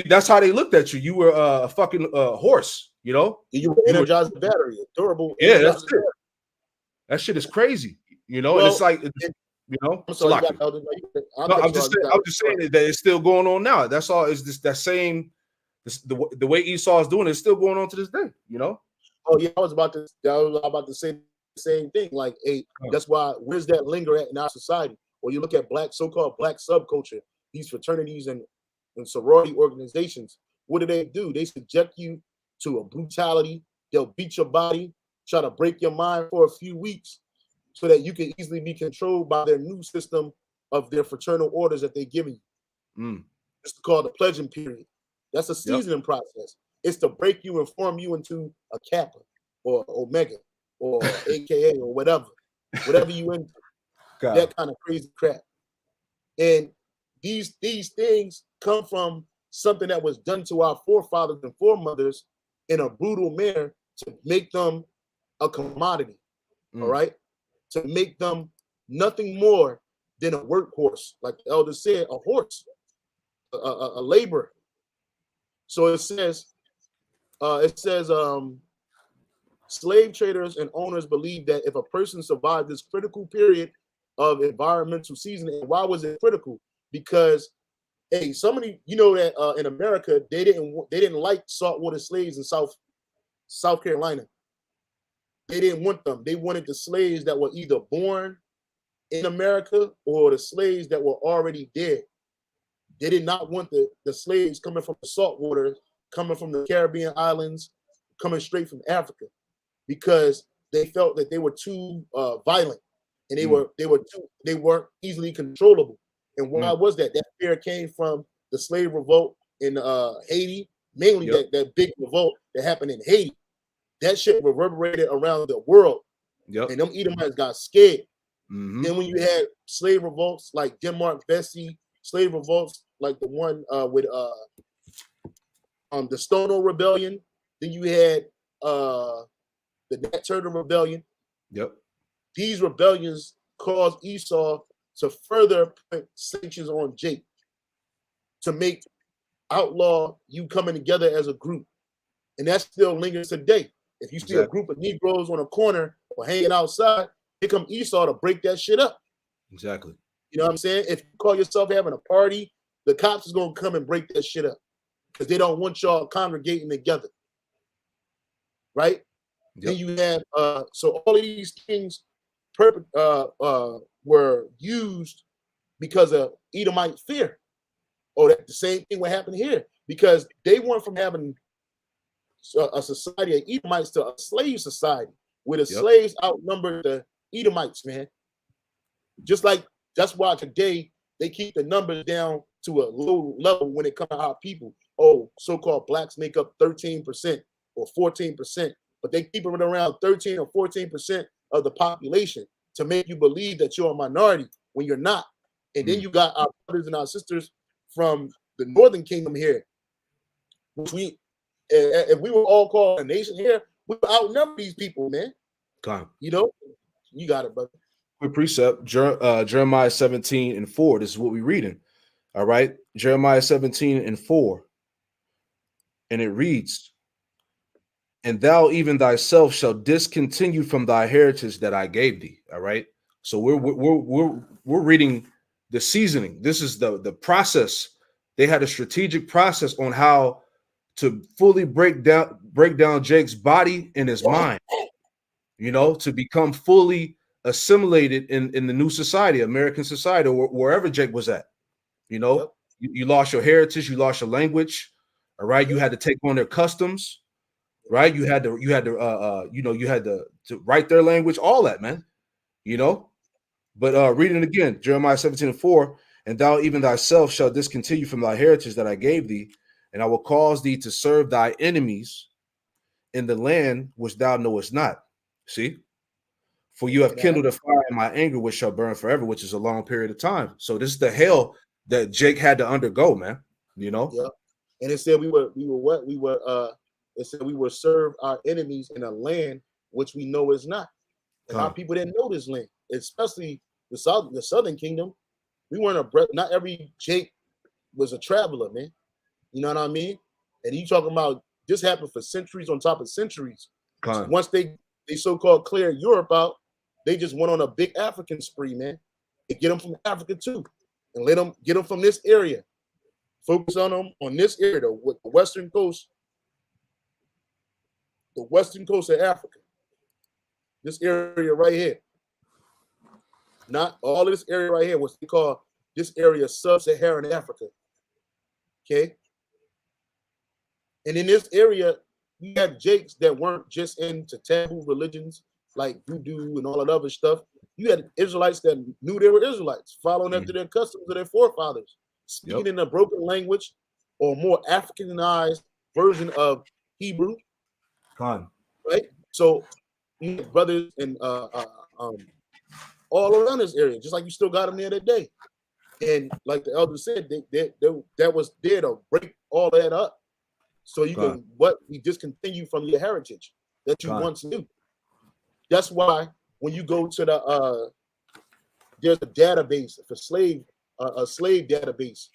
That's how they looked at you. You were a fucking horse, You were energized battery, durable. Yeah, that's it. That shit is crazy, and it's like, I'm sorry. I'm just saying that it's still going on now. That's all. Is this that same the way Esau is doing it is still going on to this day, Oh yeah, I was about to say the same thing. Like, that's why, where's that linger at in our society? Or you look at so-called black subculture, these fraternities and sorority organizations. What do? They subject you to a brutality. They'll beat your body, try to break your mind for a few weeks, so that you can easily be controlled by their new system of their fraternal orders that they're giving you. It's called the pledging period. That's a seasoning process. It's to break you and form you into a Kappa or Omega or AKA or whatever you into. That kind of crazy crap. And these things come from something that was done to our forefathers and foremothers in a brutal manner to make them a commodity. All right, to make them nothing more than a workhorse, like the elder said, a horse, a laborer. So it says, slave traders and owners believe that if a person survived this critical period of environmental seasoning, and why was it critical? because hey, somebody, you know that in America they didn't like saltwater slaves in South Carolina. They didn't want them. They wanted the slaves that were either born in America or the slaves that were already dead. They did not want the slaves coming from the saltwater, coming from the Caribbean islands, coming straight from Africa, because they felt that they were too violent, and they weren't easily controllable. And why was that? That fear came from the slave revolt in Haiti, mainly that big revolt that happened in Haiti. That shit reverberated around the world, and them Edomites got scared. Then when you had slave revolts like Denmark Vesey, slave revolts like the one with the Stono Rebellion, then you had the Nat Turner Rebellion. These rebellions caused Esau to further put sanctions on Jake to make outlaw you coming together as a group. And that still lingers today. If you see a group of Negroes on a corner or hanging outside, here come Esau to break that shit up. Exactly. You know what I'm saying? If you call yourself having a party, the cops is going to come and break that shit up because they don't want y'all congregating together. Right? Then you have, so all of these things were used because of Edomite fear. Oh, that the same thing would happen here because they went from having a society of Edomites to a slave society where the slaves outnumbered the Edomites, man. Just like that's why today they keep the numbers down to a low level when it comes to our people. Oh, so-called blacks make up 13% or 14%, but they keep it around 13 or 14% of the population to make you believe that you're a minority when you're not. And then you got our brothers and our sisters from the Northern Kingdom here, which if we were all called a nation here, we would outnumber these people, man. You know, you got it, brother. Quick precept, Jeremiah 17:4. This is what we're reading. All right. Jeremiah 17:4. And it reads, and thou even thyself shall discontinue from thy heritage that I gave thee. All right. So we're reading the seasoning. This is the process. They had a strategic process on how to fully break down Jake's body and his mind, you know, to become fully assimilated in the new society, American society, or wherever Jake was at. You know, you lost your heritage, you lost your language. All right, you had to take on their customs, right? You had to write their language, all that, man. You know, but reading it again, Jeremiah 17:4, and thou even thyself shalt discontinue from thy heritage that I gave thee, and I will cause thee to serve thy enemies in the land which thou knowest not. See? For you have kindled a fire in my anger, which shall burn forever, which is a long period of time. So this is the hell that Jake had to undergo, man. You know? Yeah. And it said it said we will serve our enemies in a land which we know is not. And our people didn't know this land, especially the Southern Kingdom. We weren't not every Jake was a traveler, man. You know what I mean? And you talking about this happened for centuries on top of centuries. So once they so-called clear Europe out, they just went on a big African spree, man. They get them from Africa too, and get them from this area. Focus on them on this area, the western coast of Africa. This area right here, not all of this area right here. What they call this area sub-Saharan Africa. Okay, and in this area, you had Jakes that weren't just into taboo religions like voodoo and all that other stuff. You had Israelites that knew they were Israelites, following after their customs of their forefathers, speaking in a broken language or more Africanized version of Hebrew. Right? So you have brothers and all around this area, just like you still got them there today. And like the elder said, that was there to break all that up. So you can you discontinue from your heritage that you once knew. That's why when you go to there's a database for a slave database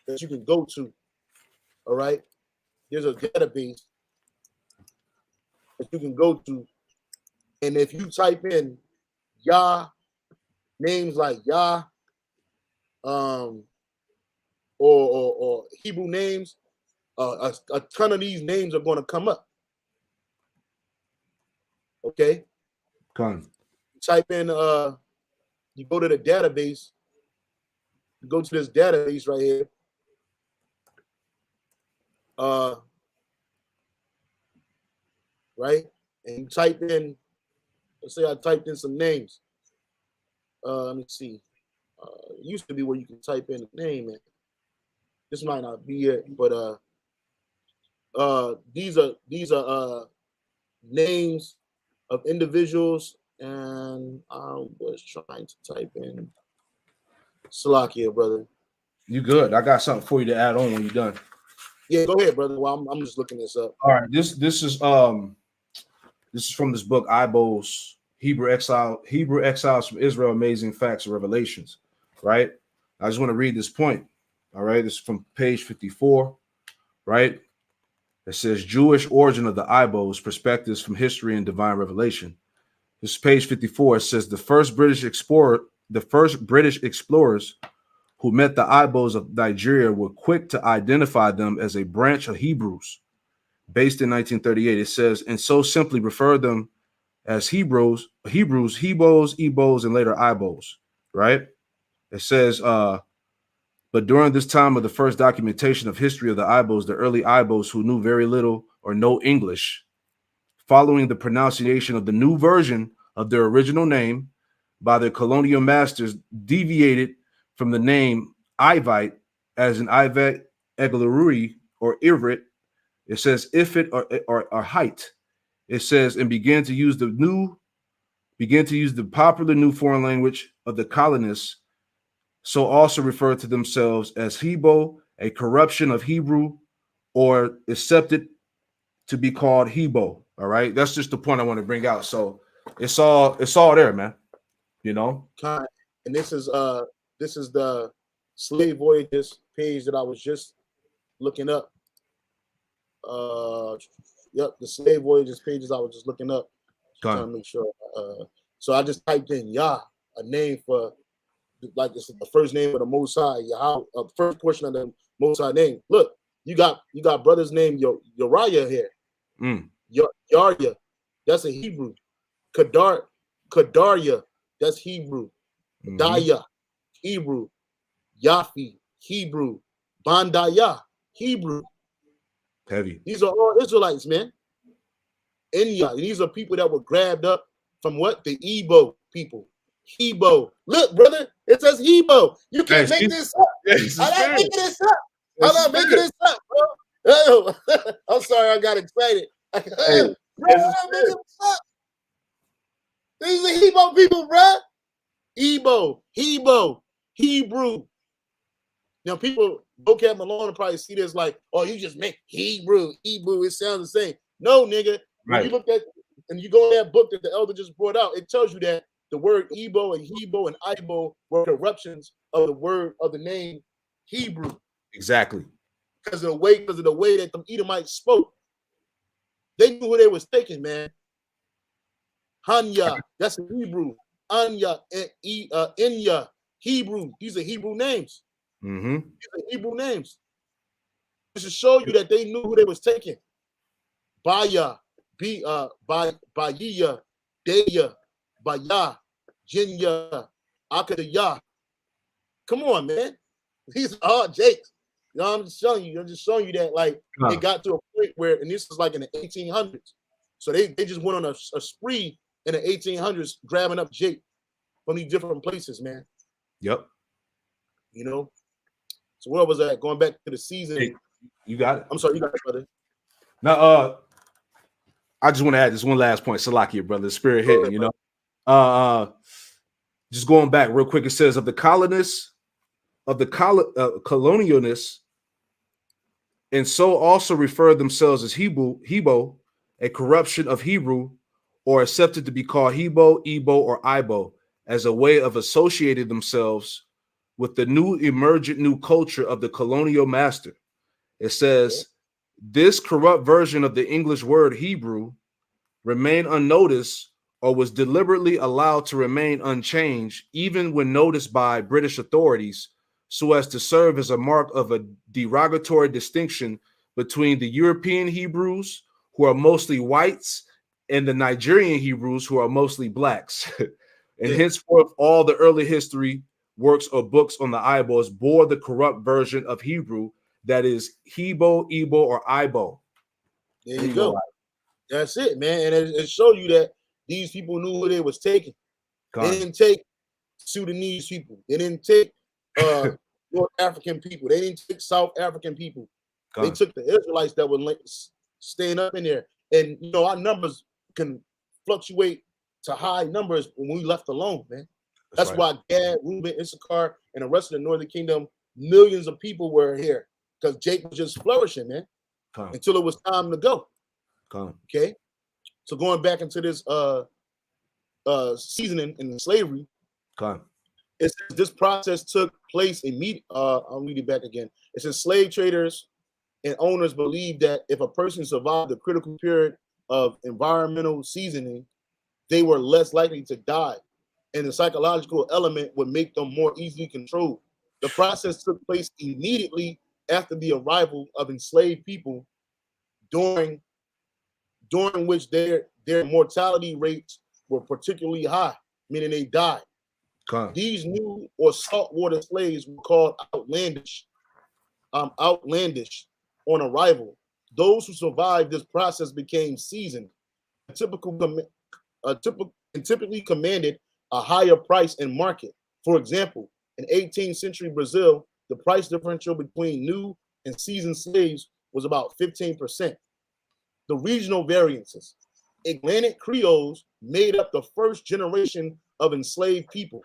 that you can go to. All right, there's a database that you can go to, and if you type in Yah, names like Yah, or Hebrew names, a ton of these names are going to come up. Okay. Type in, you go to the database, you go to this database right here. Right, and you type in, let's say I typed in some names. Let me see. It used to be where you can type in a name, and this might not be it, but these are names of individuals, and I was trying to type in Salakia, brother. You good? I got something for you to add on when you're done. Yeah, go ahead, brother. Well, I'm just looking this up. All right, this is from this book, Ibos, Hebrew Exiles from Israel, Amazing Facts and Revelations. Right. I just want to read this point. All right, this is from page 54. Right. It says Jewish origin of the Ibos, perspectives from history and divine revelation. This is page 54. It says the first British explorers who met the Ibos of Nigeria were quick to identify them as a branch of Hebrews. Based in 1938, it says, and so simply refer them as Hebrews, Hebos, Ebos, and later Ibos, right? It says, but during this time of the first documentation of history of the Ibos, the early Ibos who knew very little or no English, following the pronunciation of the new version of their original name by their colonial masters, deviated from the name Ivite as an Ivet, Eglarui, or Ivrit. It says Ifit or height. It says, and began to use the popular new foreign language of the colonists, so also refer to themselves as Hebo, a corruption of Hebrew, or accepted to be called Hebo. All right, that's just the point I want to bring out. So it's all there, man. You know. And this is the slave voyages page that I was just looking up. Yep, the slave voyages pages I was just looking up. Trying to make sure. So I just typed in Yah, a name for, like, this is the first name of the Most High, Yahweh, first portion of the Most High name. Look, you got brothers named Uriah here. Yarya, that's a Hebrew. Kadarya, that's Hebrew. Daya, Hebrew. Yafi, Hebrew. Bandaya, Hebrew. Heavy. These are all Israelites, man. Enya, these are people that were grabbed up from what? The Igbo people. Hebo. Look, brother, it says Hebo. You can't make this up. I'm not making this up. I'm not making this up, bro. Oh, I'm sorry, I got excited. Bro, I'm not making this up. These are Hebo people, bro. Hebo, Hebrew. Now, people, vocab Malone will probably see this like, oh, you just make Hebrew. It sounds the same. No, nigga. When you look at, and you go in that book that the elder just brought out, it tells you that the word Ebo and Hebo and Ibo were corruptions of the word of the name Hebrew. Exactly. Because of the way that the Edomites spoke. They knew who they was taking, man. Hanya, that's Hebrew. Anya, Inya, Hebrew. These are Hebrew names. These are Hebrew names. Just to show you that they knew who they was taking. Baya, Bayiya, Deya, Baya, Jinya, Akadaya. Come on, man. These are all Jakes. You know, I'm just showing you that, like, it got to a point where, and this is like in the 1800s. So they just went on a spree in the 1800s, grabbing up Jake from these different places, man. Yep. You know. So where was that? Going back to the season. Hey, you got it. I'm sorry, you got it, brother. Now, I just want to add this one last point. Salakia, brother. The spirit hitting, you know. Just going back real quick, it says of the colonists, of the colonialists, and so also refer themselves as Hebo, a corruption of Hebrew, or accepted to be called Hebo, Ebo, or Ibo, as a way of associating themselves with the new emergent new culture of the colonial master. It says, this corrupt version of the English word Hebrew remained unnoticed or was deliberately allowed to remain unchanged, even when noticed by British authorities, so as to serve as a mark of a derogatory distinction between the European Hebrews, who are mostly whites, and the Nigerian Hebrews, who are mostly blacks. And henceforth, all the early history works or books on the eyeballs bore the corrupt version of Hebrew, that is Hebo, Igbo, or Ibo. There you go. That's it, man. And it showed you that these people knew who they was taking. They didn't take Sudanese people. They didn't take North African people. They didn't take South African people. They took the Israelites that were staying up in there. And, you know, our numbers can fluctuate to high numbers when we left alone, man. That's right. Why Gad, Reuben, Issachar, and the rest of the Northern Kingdom, millions of people were here because Jake was just flourishing, man, until it was time to go. Okay, so going back into this seasoning in slavery, it says this process took place immediately. I'll read it back again. It says slave traders and owners believed that if a person survived the critical period of environmental seasoning, they were less likely to die, and the psychological element would make them more easily controlled. The process took place immediately after the arrival of enslaved people, during which their mortality rates were particularly high, meaning they died. These new or saltwater slaves were called outlandish on arrival. Those who survived this process became seasoned, typically commanded a higher price in market. For example, in 18th century Brazil, the price differential between new and seasoned slaves was about 15%. The regional variances. Atlantic Creoles made up the first generation of enslaved people.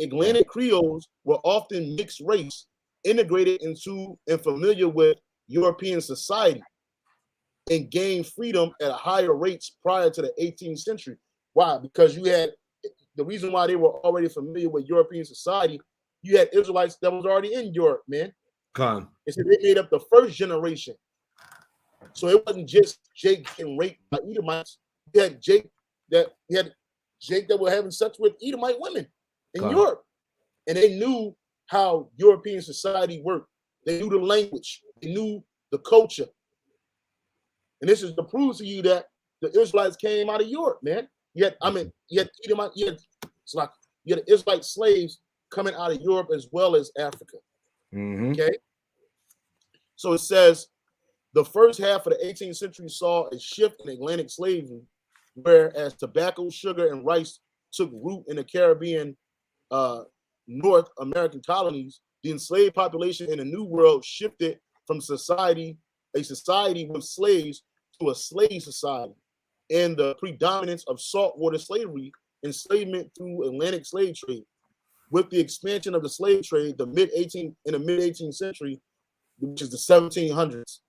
Atlantic Creoles were often mixed race, integrated into and familiar with European society, and gained freedom at higher rates prior to the 18th century. Why? Because you had the reason why they were already familiar with European society. You had Israelites that was already in Europe, man. It said they made up the first generation. So it wasn't just Jake getting raped by Edomites. You had Jake that were having sex with Edomite women in Europe, and they knew how European society worked. They knew the language. They knew the culture. And this is to prove to you that the Israelites came out of Europe, man. You had Edomite, you had Israelite slaves coming out of Europe as well as Africa. Okay. So it says the first half of the 18th century saw a shift in Atlantic slavery, whereas tobacco, sugar, and rice took root in the Caribbean, North American colonies. The enslaved population in the New World shifted from a society with slaves to a slave society, and the predominance of saltwater slavery, enslavement through Atlantic slave trade. With the expansion of the slave trade, in the mid 18th century, which is the 1700s,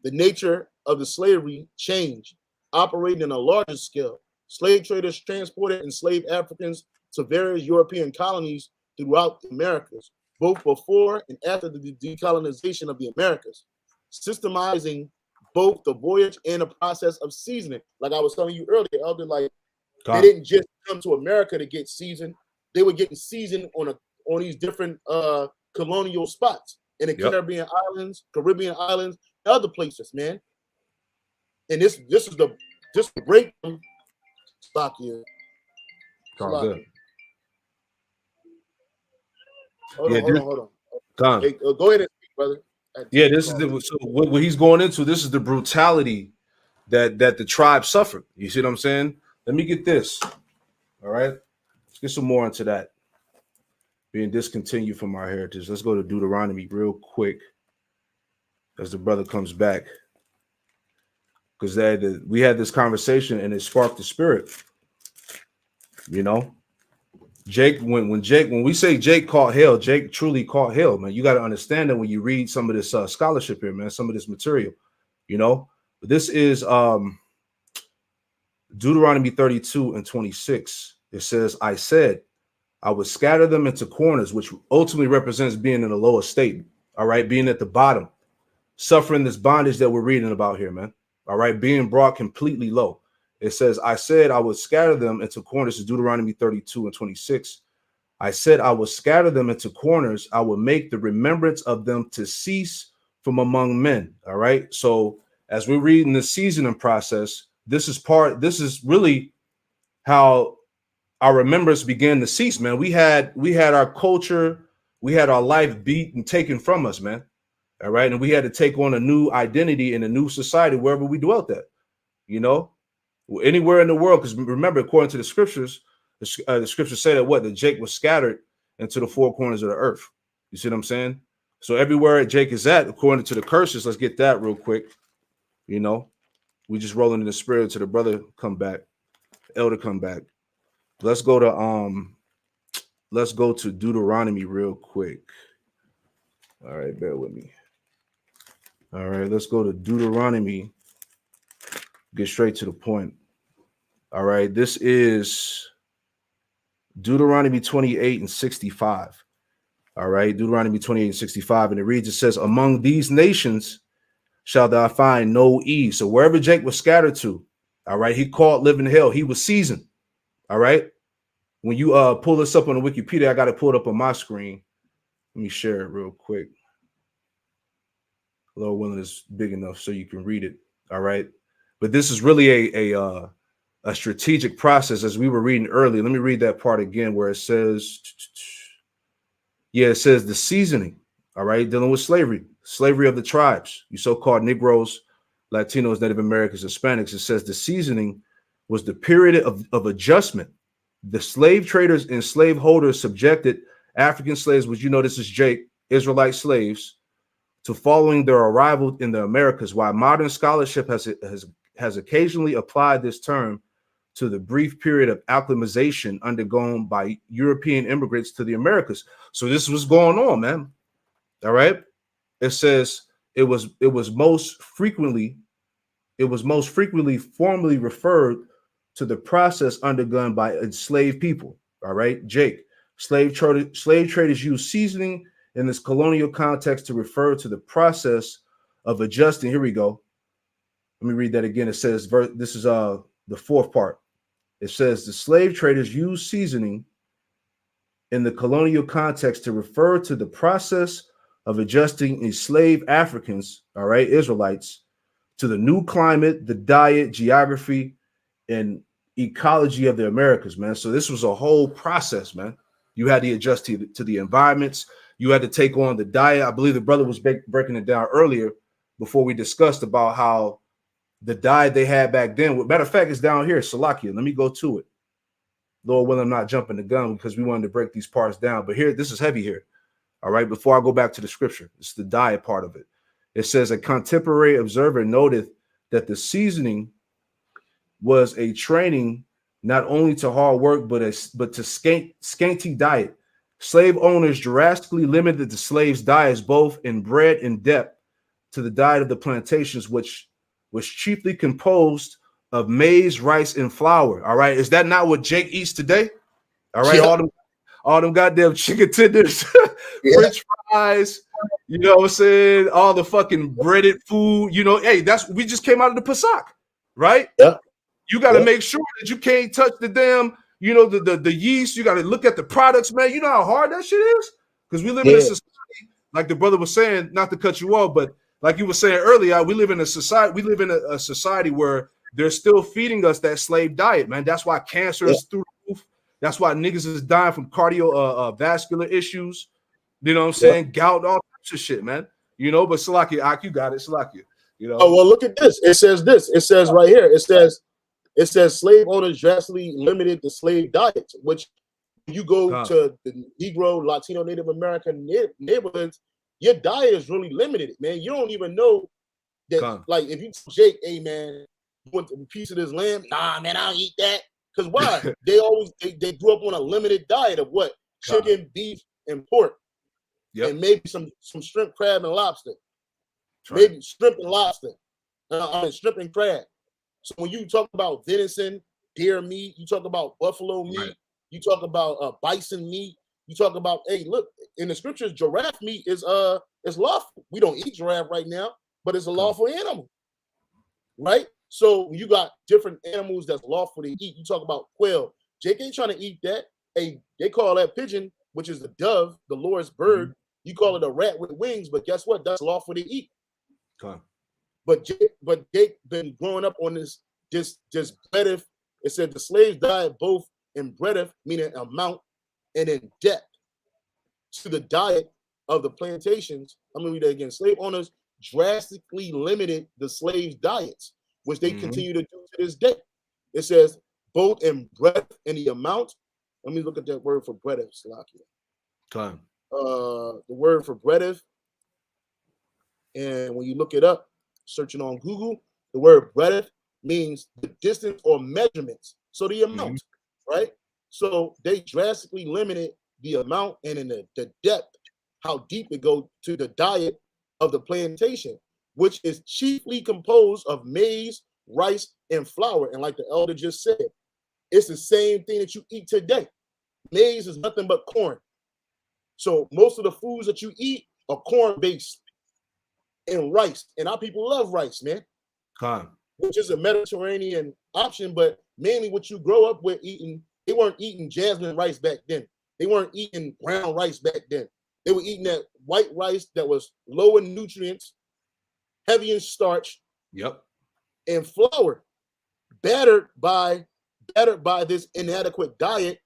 the nature of the slavery changed, operating on a larger scale. Slave traders transported enslaved Africans to various European colonies throughout the Americas, both before and after the decolonization of the Americas, systemizing both the voyage and the process of seasoning. Like I was telling you earlier, Elder, they didn't just come to America to get seasoned; they were getting seasoned on these different colonial spots in the Caribbean islands, and other places, man. And this is the break stock here. Hold on. Hey, go ahead and speak, brother. Yeah, this is so what he's going into. This is the brutality that the tribe suffered. You see what I'm saying? Let me get this. All right, let's get some more into that. Being discontinued from our heritage. Let's go to Deuteronomy real quick as the brother comes back, because we had this conversation and it sparked the spirit. You know, Jake, when we say Jake caught hell, Jake truly caught hell, man. You got to understand that when you read some of this scholarship here, man, some of this material, you know. But this is Deuteronomy 32 and 26. It says, I said, I would scatter them into corners, which ultimately represents being in a lower state. All right, being at the bottom, suffering this bondage that we're reading about here, man. All right, being brought completely low. It says, I said I would scatter them into corners. Deuteronomy 32 and 26. I said I would scatter them into corners. I would make the remembrance of them to cease from among men. All right. So as we're reading the seasoning process, this is really how our remembrance began to cease, man. We had our culture, we had our life beat and taken from us, man. All right. And we had to take on a new identity in a new society wherever we dwelt at, you know, anywhere in the world. Because remember, according to the scriptures, the scriptures say that Jake was scattered into the four corners of the earth. You see what I'm saying? So everywhere Jake is at, according to the curses, let's get that real quick. You know, we just rolling in the spirit till the brother come back, elder come back. Let's go to Deuteronomy real quick. All right, bear with me. All right, let's go to Deuteronomy. Get straight to the point. All right, this is Deuteronomy 28 and 65. All right, Deuteronomy 28 and 65. And it reads, it says, among these nations shall thou find no ease. So wherever Jake was scattered to, all right, he called living hell. He was seasoned. All right. When you pull this up on the Wikipedia, I got to pull it up on my screen. Let me share it real quick. Lord willing, is big enough so you can read it. All right. But this is really a strategic process, as we were reading earlier. Let me read that part again where it says, it says the seasoning. All right. Dealing with slavery of the tribes, you so-called Negroes, Latinos, Native Americans, Hispanics. It says the seasoning was the period of adjustment. The slave traders and slave holders subjected African slaves, which this is Jake, Israelite slaves, to following their arrival in the Americas, while modern scholarship has occasionally applied this term to the brief period of acclimatization undergone by European immigrants to the Americas. So this was going on, man. All right. It says it was most frequently formally referred to the process undergone by enslaved people. All right, Jake. Slave traders use seasoning in this colonial context to refer to the process of adjusting. Here we go. Let me read that again. It says, this is the fourth part. It says the slave traders use seasoning in the colonial context to refer to the process of adjusting enslaved Africans, all right, Israelites, to the new climate, the diet, geography, and ecology of the Americas, man. So this was a whole process, man. You had to adjust to the environments. You had to take on the diet. I believe the brother was breaking it down earlier before we discussed about how the diet they had back then. Matter of fact, it's down here, Salakia. Let me go to it. Lord willing, I'm not jumping the gun because we wanted to break these parts down. But here, this is heavy here. All right, before I go back to the scripture, it's the diet part of it. It says a contemporary observer noted that the seasoning was a training not only to hard work, but to scanty diet. Slave owners drastically limited the slaves' diets, both in bread and depth, to the diet of the plantations, which was chiefly composed of maize, rice, and flour. All right, is that not what Jake eats today? All right, Yeah. all them goddamn chicken tenders, Yeah. French fries, you know what I'm saying? All the fucking breaded food, hey, we just came out of the Pesach, right? Yeah. You got to make sure that you can't touch the damn, the yeast. You got to look at the products, man. You know how hard that shit is? Because we live in a society, like the brother was saying, not to cut you off, but like you were saying earlier, we live in a society where they're still feeding us that slave diet, man. That's why cancer is through the roof. That's why niggas is dying from cardiovascular issues. You know what I'm saying? Gout, all types of shit, man. But Salakia, you got it, Salakia. Oh, well, look at this. It says this. It says right here. It says slave owners drastically limited the slave diet, which you go to the Negro, Latino, Native American neighborhoods, your diet is really limited, man. You don't even know that, like, if you tell Jake, hey, man, you want a piece of this lamb? Nah, man, I don't eat that. Because why? they grew up on a limited diet of what? Chicken, beef, and pork. And maybe some shrimp, crab, and lobster. Maybe shrimp and lobster. Shrimp and crab. So when you talk about venison, deer meat, you talk about buffalo meat, you talk about bison meat, you talk about, hey, look, in the scriptures, giraffe meat is lawful. We don't eat giraffe right now, but it's a lawful animal, right? So you got different animals that's lawful to eat. You talk about quail. Jake ain't trying to eat that. they call that pigeon, which is the dove, the Lord's bird. You call it a rat with wings, but guess what? That's lawful to eat. Okay. But they been growing up on this breadeth. It said the slaves died both in breadeth, meaning amount, and in depth to the diet of the plantations. I'm gonna read that again. Slave owners drastically limited the slaves' diets, which they continue to do to this day. It says both in breadth and the amount. Let me look at that word for breadeth, Salakia. Okay. The word for breadeth, and when you look it up, searching on Google, the word breadeth means the distance or measurements. So the amount, right? So they drastically limited the amount and in the depth, how deep it goes to the diet of the plantation, which is chiefly composed of maize, rice, and flour. And like the elder just said, it's the same thing that you eat today. Maize is nothing but corn. So most of the foods that you eat are corn-based and rice. And our people love rice, man. Which is a Mediterranean option, but mainly what you grow up with eating, they weren't eating jasmine rice back then. They weren't eating brown rice back then. They were eating that white rice that was low in nutrients, heavy in starch, and flour, battered by this inadequate diet.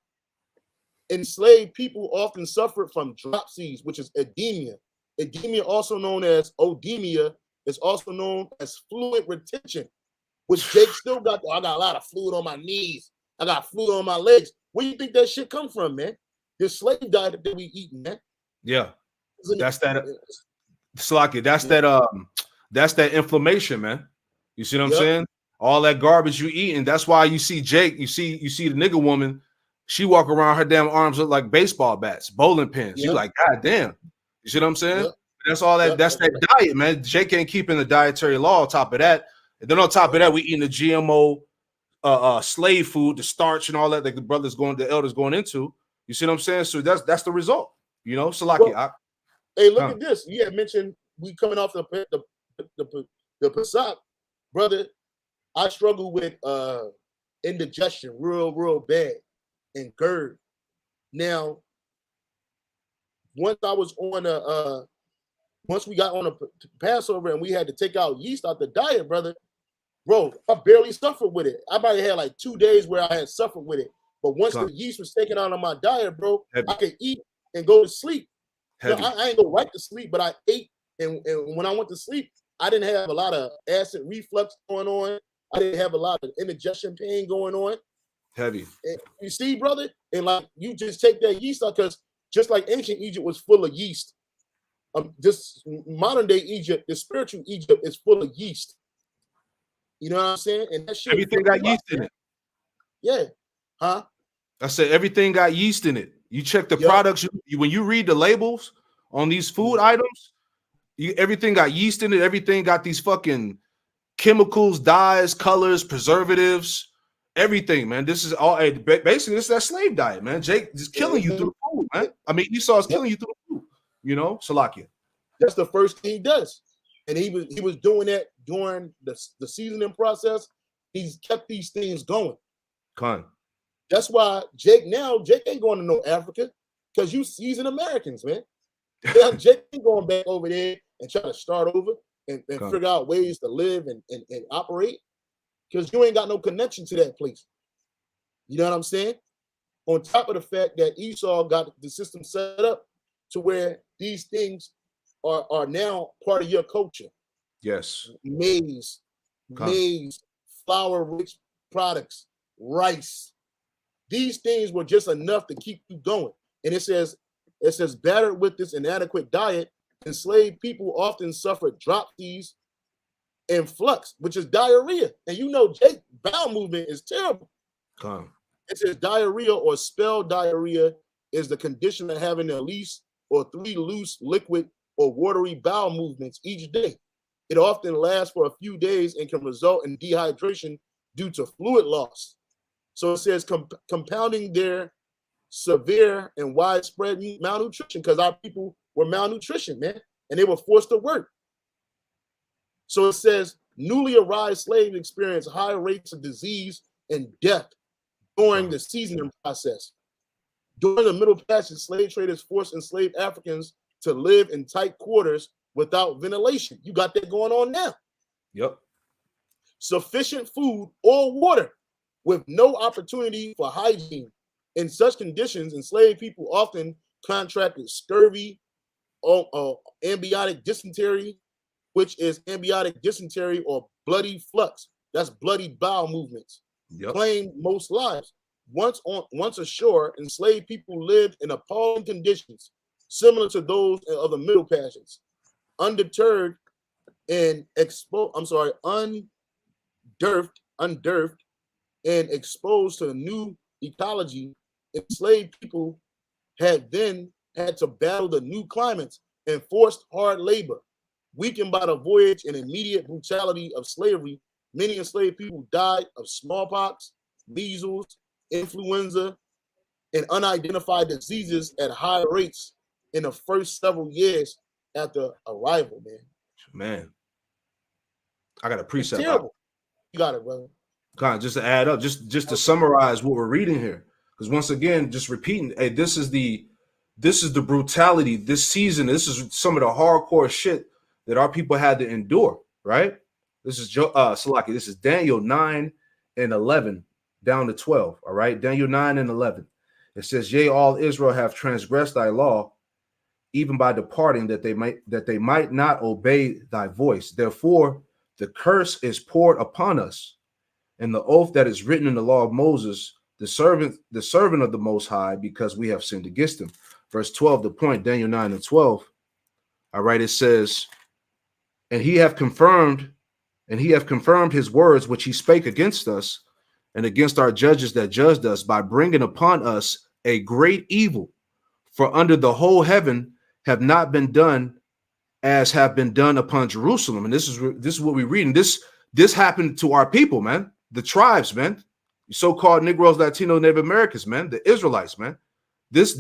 Enslaved people often suffered from dropsies, which is edema. Edema, also known as odemia, is also known as fluid retention, which Jake still got. I got a lot of fluid on my knees. I got fluid on my legs. Where do you think that shit come from, man? This slave diet that we eating, man. Yeah, that's that. Slocky, that's that inflammation, man. You see what I'm saying? All that garbage you eat, and that's why you see Jake. You see the nigga woman. She walk around, her damn arms look like baseball bats, bowling pins. You like, God damn. You see what I'm saying? That's all that. That's that diet, man. Jake ain't keeping the dietary law. On top of that, and then on top of that, we eating the GMO, slave food, the starch, and all that. That the elders going into. You see what I'm saying? So that's the result. You know, Salaki. Hey, look at this. You had mentioned we coming off the Passat, brother. I struggle with indigestion real bad and GERD. Now, once I was on once we got on a Passover and we had to take out yeast out the diet, brother, bro, I barely suffered with it. I probably had like 2 days where I had suffered with it. But once the yeast was taken out of my diet, bro, I could eat and go to sleep. You know, I ain't go right to sleep, but I ate. And when I went to sleep, I didn't have a lot of acid reflux going on. I didn't have a lot of indigestion pain going on. Heavy. And you see, brother? And like you just take that yeast out, because just like ancient Egypt was full of yeast, this modern day Egypt, the spiritual Egypt, is full of yeast. You know what I'm saying? And that shit, everything got yeast in it. Yeah. Huh? I said everything got yeast in it. You check the products. When you read the labels on these food items, everything got yeast in it. Everything got these fucking chemicals, dyes, colors, preservatives, everything, man. This is all basically this is that slave diet, man. Jake just killing you through the food, man. I mean, Esau is killing you through the food, you know, Salakia. That's the first thing he does. And he was doing that during the seasoning process. He's kept these things going. That's why Jake ain't going to no Africa, because you seasoned Americans, man. Jake ain't going back over there and try to start over and figure out ways to live and operate, because you ain't got no connection to that place. You know what I'm saying? On top of the fact that Esau got the system set up to where these things are now part of your culture. Yes. Maize, flour-rich products, rice. These things were just enough to keep you going. And it says, battered with this inadequate diet, enslaved people often suffered dropsies and flux, which is diarrhea. And you know, Jake, bowel movement is terrible. It says diarrhea or spell diarrhea is the condition of having at least or 3 loose liquid or watery bowel movements each day. It often lasts for a few days and can result in dehydration due to fluid loss. So it says compounding their severe and widespread malnutrition, because our people were malnutrition, man, and they were forced to work. So it says newly arrived slaves experience high rates of disease and death during the seasoning process. During the Middle Passage, slave traders forced enslaved Africans to live in tight quarters without ventilation. You got that going on now. Yep. Sufficient food or water with no opportunity for hygiene. In such conditions, enslaved people often contracted scurvy, ambiotic dysentery, which is ambiotic dysentery or bloody flux. That's bloody bowel movements. Yep. Claimed most lives. Once ashore, enslaved people lived in appalling conditions, similar to those of the Middle Passage. Undeterred and undurfed and exposed to a new ecology, enslaved people had to battle the new climates and forced hard labor. Weakened by the voyage and immediate brutality of slavery, many enslaved people died of smallpox, measles, influenza, and unidentified diseases at high rates in the first several years after arrival, Man, I got a precept. Terrible. You got it, brother. Kind of just to add up, just to summarize what we're reading here, because once again, just repeating, hey, this is the brutality this season. This is some of the hardcore shit that our people had to endure. Right? This is Salaki. This is Daniel 9:11 down to 12. All right, Daniel 9:11. It says, "Yea, all Israel have transgressed thy law, even by departing, that they might not obey thy voice. Therefore, the curse is poured upon us, and the oath that is written in the law of Moses, the servant of the Most High, because we have sinned against him." Verse 12, the point, Daniel 9:12. All right, it says, "And he have confirmed his words which he spake against us and against our judges that judged us, by bringing upon us a great evil. For under the whole heaven have not been done as have been done upon Jerusalem." And this is what we're reading. This happened to our people, man. The tribes, man. So-called Negroes, Latino, Native Americans, man. The Israelites, man. This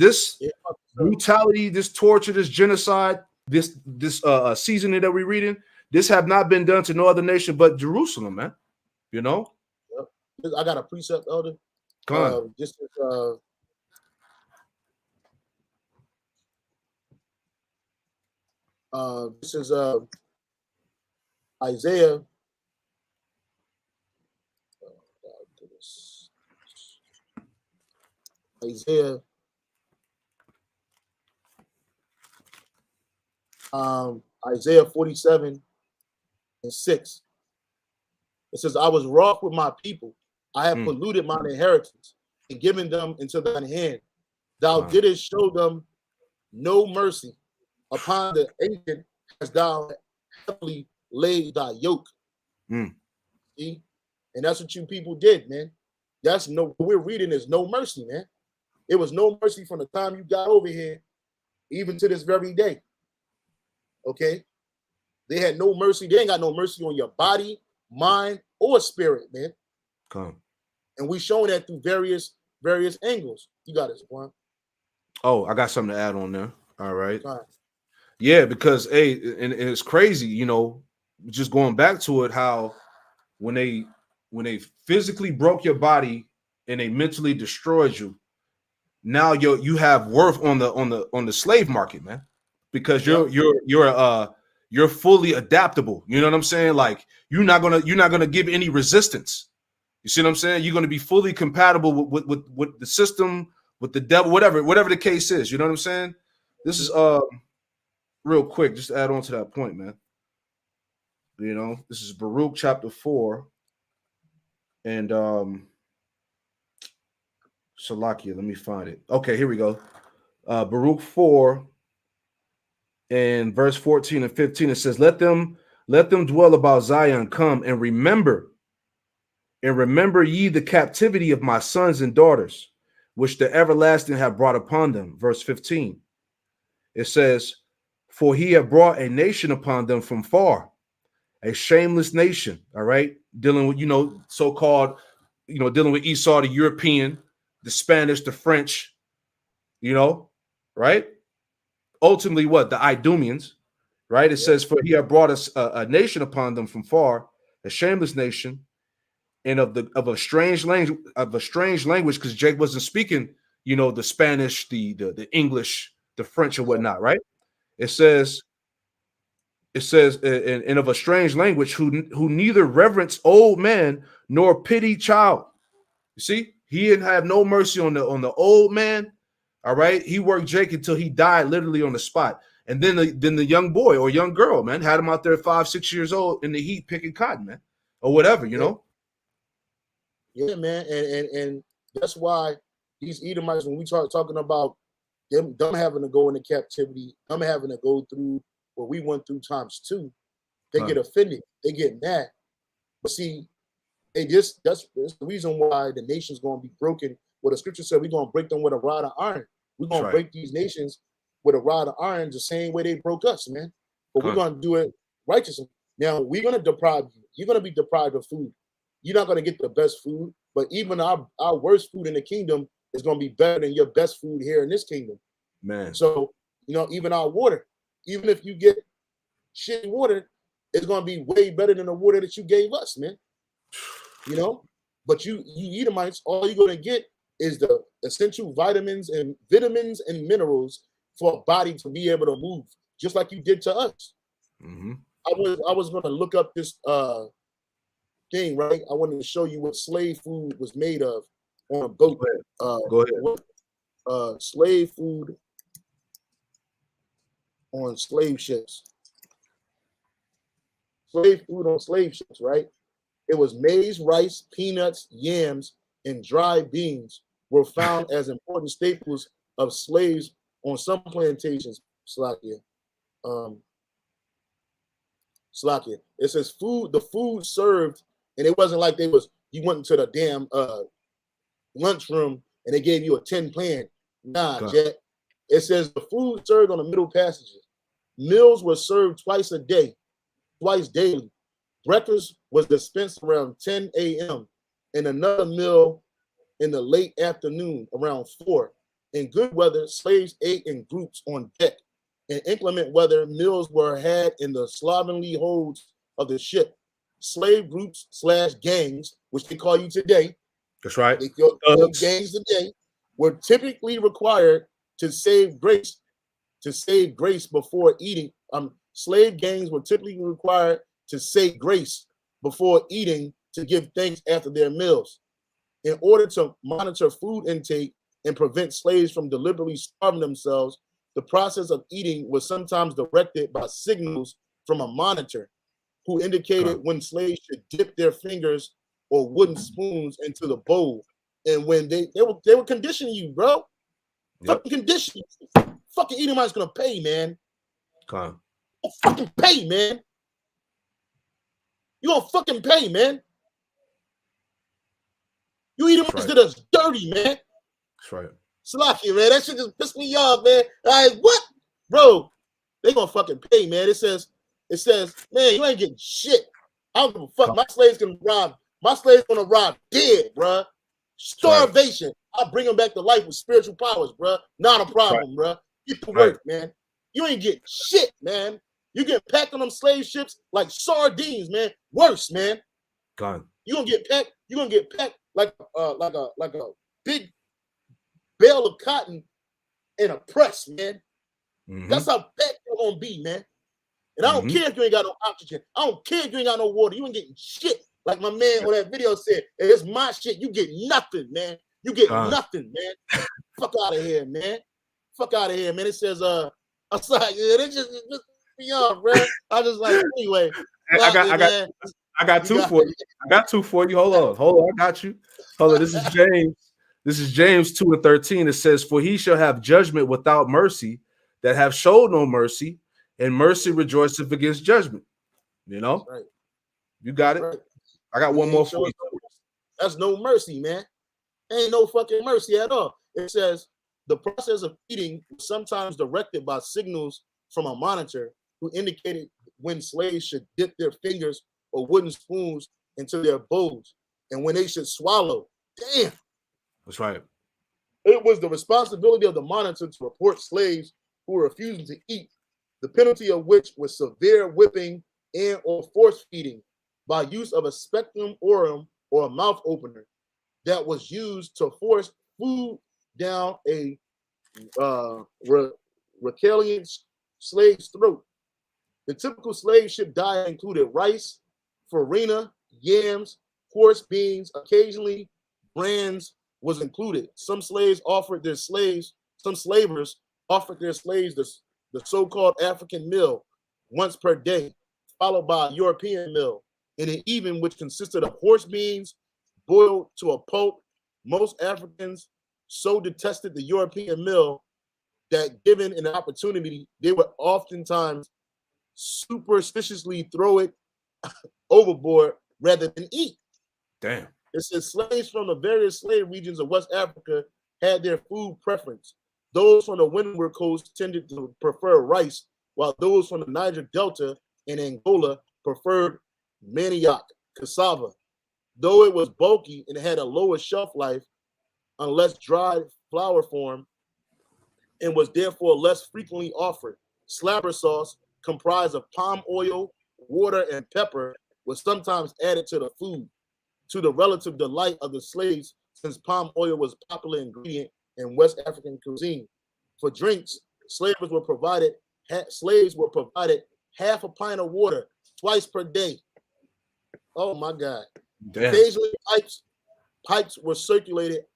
brutality, this torture, this genocide, this seasoning that we're reading, this have not been done to no other nation but Jerusalem, man. You know? Yep. I got a precept, Elder. Come on. This is Isaiah. Isaiah. Isaiah 47:6. It says, "I was wroth with my people. I have polluted mine inheritance and given them into thine hand. Thou didst show them no mercy. Upon the ancient hast thou heavily laid thy yoke." See? And that's what you people did, man. What we're reading is no mercy, man. It was no mercy from the time you got over here, even to this very day. Okay? They had no mercy. They ain't got no mercy on your body, mind, or spirit, man. Come. And we showing that through various angles. You got it, Juan. Oh, I got something to add on there. All right. Yeah, because and it's crazy, you know, just going back to it, how when they physically broke your body and they mentally destroyed you, now you have worth on the slave market, man, because you're fully adaptable. You know what I'm saying? Like you're not gonna give any resistance. You see what I'm saying? You're gonna be fully compatible with the system, with the devil, whatever the case is. You know what I'm saying? This is real quick, just to add on to that point, man. You know, this is Baruch chapter 4, and Salakia, let me find it. Okay, here we go. Baruch 4 and verse 14 and 15. It says, let them dwell about Zion, come and remember ye the captivity of my sons and daughters, which the everlasting have brought upon them. Verse 15. It says, for he have brought a nation upon them from far, a shameless nation. All right, dealing with, so-called, dealing with Esau, the European, the Spanish, the French, right? Ultimately, what? The Idumeans, right? It says, for he have brought us a nation upon them from far, a shameless nation, and of a strange language, because Jake wasn't speaking, you know, the Spanish, the English, the French, or whatnot, right? It says in of a strange language, who neither reverence old man nor pity child. You see, he didn't have no mercy on the old man. All right, he worked Jake until he died, literally on the spot. And then the young boy or young girl, man, had him out there 5-6 years old in the heat picking cotton, man, or whatever, you know. Yeah, man, and that's why these Edomites, when we talking about them having to go into captivity, them having to go through what we went through times two, they get offended, they get mad. But see, that's the reason why the nation's going to be broken. What the scripture said, we're going to break them with a rod of iron. We're going to break these nations with a rod of iron the same way they broke us, man. But we're going to do it righteously. Now, we're going to deprive you. You're going to be deprived of food. You're not going to get the best food, but even our worst food in the kingdom is going to be better than your best food here in this kingdom. Man. So, you know, even our water, even if you get shitty water, it's going to be way better than the water that you gave us, man. You know, but you Edomites, all you're going to get is the essential vitamins and minerals for a body to be able to move, just like you did to us. Mm-hmm. I was going to look up this thing, right? I wanted to show you what slave food was made of on a boat. Go ahead. Slave food on slave ships. Slave food on slave ships, right? It was maize, rice, peanuts, yams, and dried beans were found as important staples of slaves on some plantations. Slakia. It says the food served, and it wasn't like you went into the damn lunchroom and they gave you a 10 plan. Nah, Jet. It says the food served on the middle passages. Meals were served twice daily. Breakfast was dispensed around 10 a.m. and another meal in the late afternoon around 4. In good weather, slaves ate in groups on deck. In inclement weather, meals were had in the slovenly holds of the ship. Slave groups / gangs, which they call you today. That's right. They call gangs today, were typically required to save grace before eating. Slave gangs were typically required to say grace before eating to give thanks after their meals. In order to monitor food intake and prevent slaves from deliberately starving themselves, the process of eating was sometimes directed by signals from a monitor who indicated when slaves should dip their fingers or wooden spoons into the bowl. And when they were conditioning you, bro. Yep. Fucking conditioning. Fucking Edomites gonna pay, man. Fucking pay, man. You gonna fucking pay, man. You Edomites did us dirty, man. That's right. Slacky, man. That shit just pissed me off, man. Like, what? Bro, they gonna fucking pay, man. It says, man, you ain't getting shit. I don't give a fuck. My slaves gonna rob dead, bro. Starvation. I'll bring them back to life with spiritual powers, bro. Not a problem, bro. Get to work, man. You ain't getting shit, man. You get packed on them slave ships like sardines, man. Worse, man. You gonna get packed like a big bale of cotton in a press, man. Mm-hmm. That's how packed you're gonna be, man. And I don't care if you ain't got no oxygen. I don't care if you ain't got no water. You ain't getting shit. Like my man on that video said, hey, it's my shit. You get nothing, man. You get nothing, man. Fuck out of here, man. Fuck out of here, man. It says, I was like, yeah, they just me off, bro. I just like, anyway. I got two for you. I got two for you. Hold on. I got you. Hold on. This is James. This is James 2:13. It says, for he shall have judgment without mercy that have showed no mercy, and mercy rejoiceth against judgment. You know? Right. You got it. Right. I got one more for you. That's no mercy, man. Ain't no fucking mercy at all. It says the process of eating was sometimes directed by signals from a monitor who indicated when slaves should dip their fingers or wooden spoons into their bowls and when they should swallow. Damn. That's right. It was the responsibility of the monitor to report slaves who were refusing to eat, the penalty of which was severe whipping and or force feeding by use of a spectrum aurum or a mouth opener that was used to force food down a Racalian slave's throat. The typical slave ship diet included rice, farina, yams, horse beans. Occasionally, brands was included. Some slavers offered their slaves the so-called African meal once per day, followed by a European meal, and an even which consisted of horse beans boiled to a pulp. Most Africans so detested the European meal that, given an opportunity, they would oftentimes superstitiously throw it overboard rather than eat. Damn. It says slaves from the various slave regions of West Africa had their food preference. Those from the Windward Coast tended to prefer rice, while those from the Niger Delta and Angola preferred manioc, cassava. Though it was bulky and had a lower shelf life, unless dried flour form, and was therefore less frequently offered. Slabber sauce, comprised of palm oil, water, and pepper, was sometimes added to the food, to the relative delight of the slaves, since palm oil was a popular ingredient in West African cuisine. For drinks, slaves were provided half a pint of water twice per day. Oh my God. Damn. Occasionally, pipes were circulated,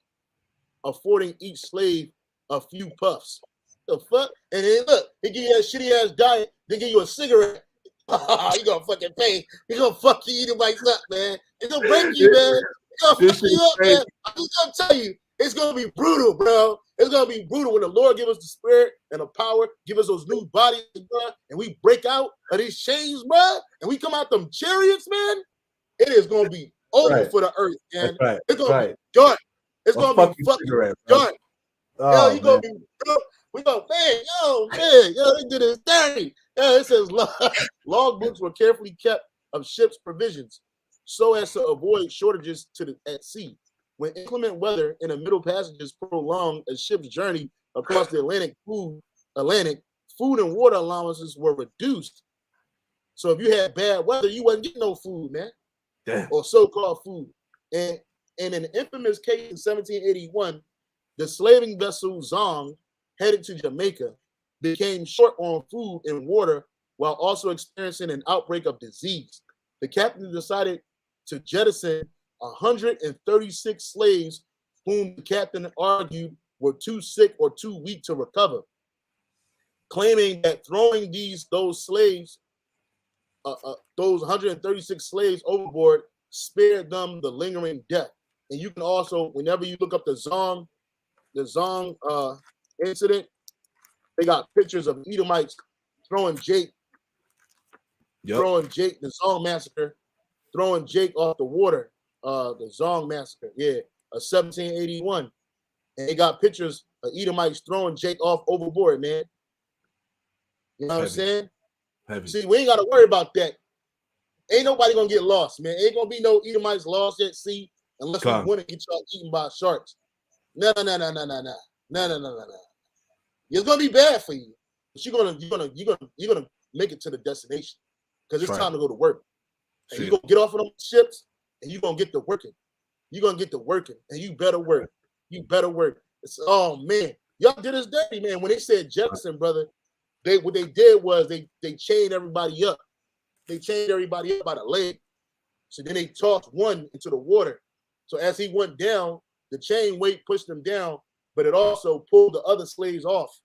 affording each slave a few puffs. The fuck? And then look, they give you that shitty ass diet, they give you a cigarette. You gonna fucking pay. You gonna fuck you eating like up, man. It's gonna break you, man. It's gonna fuck you up, man. I'm just gonna tell you, it's gonna be brutal, bro. It's gonna be brutal when the Lord give us the spirit and the power, give us those new bodies, bro, and we break out of these chains, bro, and we come out them chariots, man. It is gonna be over for the earth, man. Right. It's gonna be done. It's gonna be fucking done. Oh, yo, you gonna be. We go, man, they did this dirty. Yo, it says logbooks were carefully kept of ship's provisions so as to avoid shortages at sea. When inclement weather in the middle passages prolonged a ship's journey across the Atlantic, food and water allowances were reduced. So if you had bad weather, you wasn't getting no food, man. Damn. Or so-called food. And in an infamous case in 1781, the slaving vessel Zong, headed to Jamaica, became short on food and water while also experiencing an outbreak of disease. The captain decided to jettison 136 slaves whom the captain argued were too sick or too weak to recover, claiming that throwing those 136 slaves overboard spared them the lingering death. And you can also, whenever you look up the Zong incident, they got pictures of Edomites throwing Jake, the Zong massacre, throwing Jake off the water, the Zong massacre, 1781. And they got pictures of Edomites throwing Jake off overboard, man. You know what I'm saying? Heavy. See, we ain't got to worry about that. Ain't nobody gonna get lost, man. Ain't gonna be no Edomites lost at sea unless we want to get y'all eaten by sharks. No. It's gonna be bad for you, but you're gonna make it to the destination because it's time to go to work. And you're gonna get off of them ships and you're gonna get to working. You're gonna get to working, and you better work. You better work. Oh man, y'all did us dirty, man. When they said Jefferson, brother, what they did was they chained everybody up. They chained everybody up by the leg. So then they tossed one into the water. So as he went down, the chain weight pushed him down, but it also pulled the other slaves off.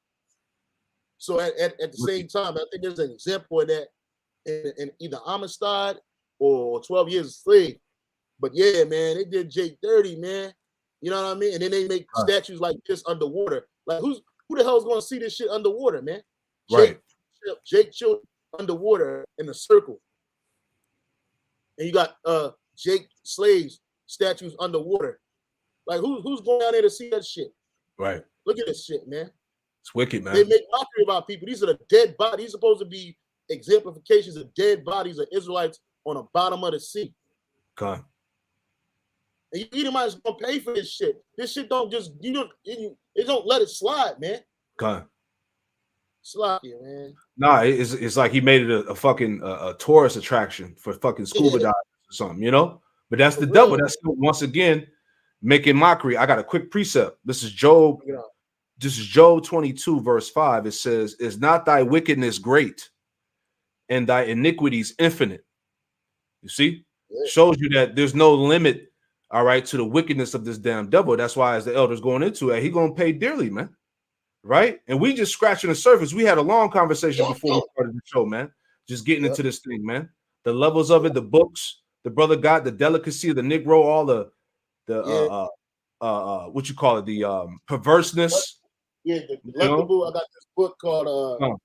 So at the same time, I think there's an example of that in either Amistad or 12 Years a Slave. But yeah, man, they did Jake dirty, man. You know what I mean? And then they make statues like this underwater. Like who the hell is going to see this shit underwater, man? Jake chilled underwater in a circle. And you got Jake slaves statues underwater. Like who's going down there to see that shit? Right. Look at this shit, man. It's wicked, man. They make mockery about people. These are the dead bodies. These are supposed to be exemplifications of dead bodies of Israelites on the bottom of the sea. Come. And you Edomites gonna pay for this shit. This shit don't just it don't let it slide, man. Come. Slide here, man. Nah, it's like he made it a fucking tourist attraction for fucking scuba divers or something, you know. But that's the devil. That's once again making mockery. I got a quick precept. This is Job. This is Job 22, verse 5. It says, "Is not thy wickedness great, and thy iniquities infinite?" You see, shows you that there's no limit, all right, to the wickedness of this damn devil. That's why, as the elders going into it, he gonna pay dearly, man. Right? And we just scratching the surface. We had a long conversation before we started the show, man. Just getting into this thing, man. The levels of it, the books, the brother got the delicacy of the Negro, all the what you call it, the perverseness. Yeah, the delectable. I got this book called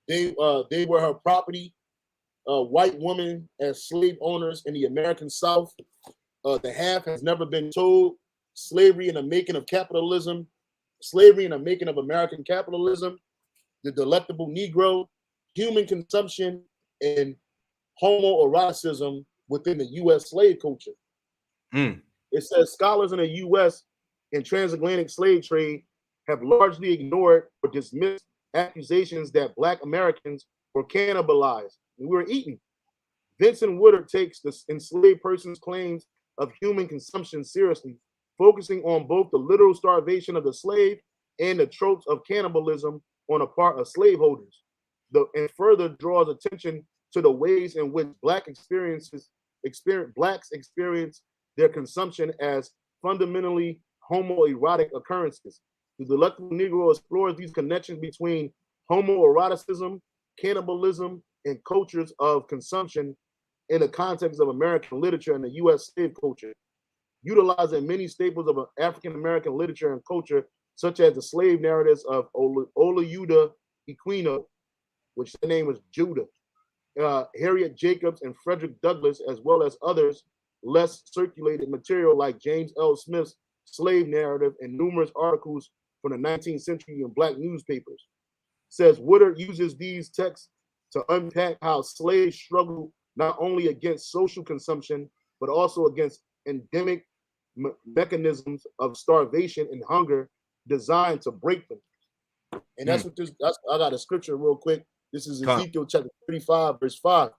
They Were Her Property. White women as slave owners in the American South. The half has never been told. Slavery and the making of capitalism. Slavery and the making of American capitalism. The delectable Negro. Human consumption and homoeroticism within the U.S. slave culture. It says scholars in the U.S. and transatlantic slave trade have largely ignored or dismissed accusations that Black Americans were cannibalized and we were eaten. Vincent Woodard takes the enslaved person's claims of human consumption seriously, focusing on both the literal starvation of the slave and the tropes of cannibalism on the part of slaveholders. And further draws attention to the ways in which Blacks experience their consumption as fundamentally homoerotic occurrences. The delectable Negro explores these connections between homoeroticism, cannibalism, and cultures of consumption in the context of American literature and the U.S. slave culture, utilizing many staples of African American literature and culture, such as the slave narratives of Oluwuda Equino, which the name was Judah, Harriet Jacobs, and Frederick Douglass, as well as others less circulated material like James L. Smith's slave narrative and numerous articles from the 19th century in Black newspapers. Says Woodard uses these texts to unpack how slaves struggled not only against social consumption, but also against endemic mechanisms of starvation and hunger designed to break them. And that's what this, I got a scripture real quick. This is Ezekiel chapter 35, verse 5.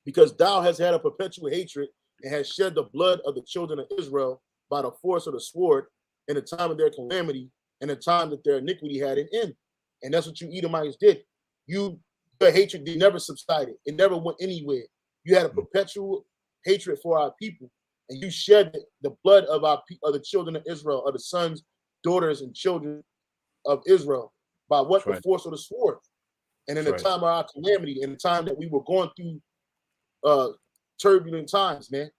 Because thou hast had a perpetual hatred and hast shed the blood of the children of Israel by the force of the sword in the time of their calamity and the time that their iniquity had an end. And that's what you Edomites did. Your hatred, they never subsided. It never went anywhere. You had a perpetual hatred for our people, and you shed the blood of the children of Israel, of the sons, daughters, and children of Israel by what? The force of the sword. And in the time of our calamity, in the time that we were going through turbulent times, man,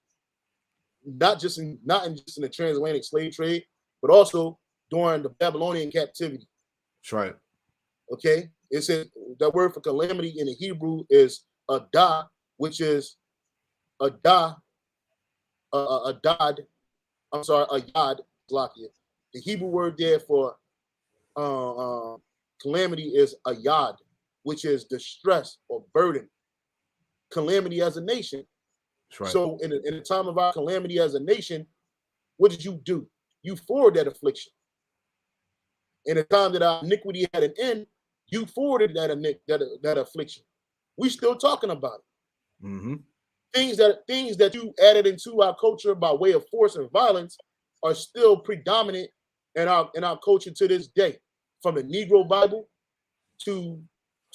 not just in the transatlantic slave trade, but also during the Babylonian captivity. That's right. Okay, it says that word for calamity in the Hebrew is adah, which is ayad. The Hebrew word there for calamity is ayad, which is distress or burden. Calamity as a nation. That's right. So in the time of our calamity as a nation, what did you do? You forward that affliction. In the time that our iniquity had an end, you forwarded that affliction. We still talking about it. Mm-hmm. Things that you added into our culture by way of force and violence are still predominant in our culture to this day. From the Negro Bible to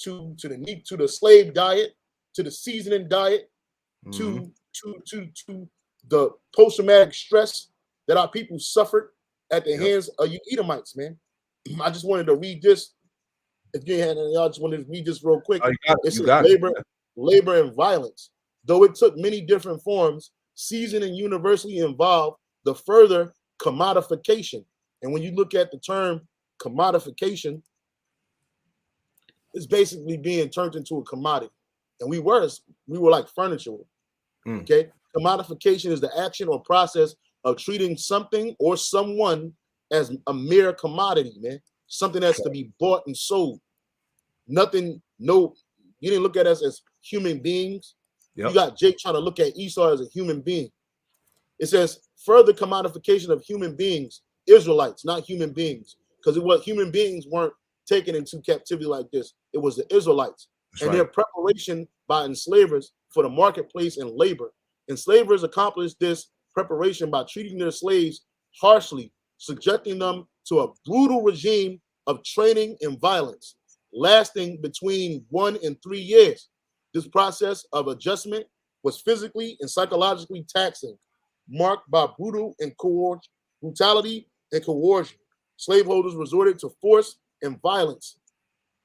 the slave diet, to the seasoning diet, to the post-traumatic stress that our people suffered at the hands of you Edomites, man. I just wanted to read this. If you had, I just wanted to read this real quick. It says labor and violence. Though it took many different forms, seasoning universally involved the further commodification. And when you look at the term commodification, it's basically being turned into a commodity. And we were like furniture. Okay. Commodification is the action or process of treating something or someone as a mere commodity, man. Something that's to be bought and sold. You didn't look at us as human beings. You got Jake trying to look at Esau as a human being. It says further commodification of human beings, Israelites, not human beings. Because human beings weren't taken into captivity like this. It was the Israelites. Their preparation by enslavers for the marketplace and labor. Enslavers accomplished this preparation by treating their slaves harshly, subjecting them to a brutal regime of training and violence, lasting between 1 and 3 years. This process of adjustment was physically and psychologically taxing, marked by brutality and coercion. Slaveholders resorted to force and violence.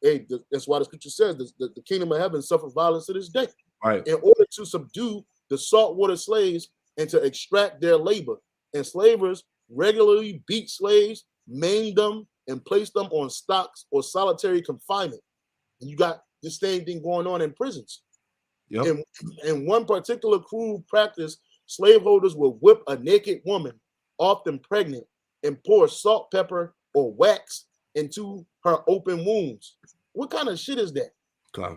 Hey, that's why the scripture says the kingdom of heaven suffered violence to this day. Right. In order to subdue the saltwater slaves and to extract their labor. Enslavers regularly beat slaves, maimed them, and placed them on stocks or solitary confinement. And you got the same thing going on in prisons. Yep. In one particular cruel practice, slaveholders would whip a naked woman, often pregnant, and pour salt, pepper, or wax into her open wounds. What kind of shit is that? Okay.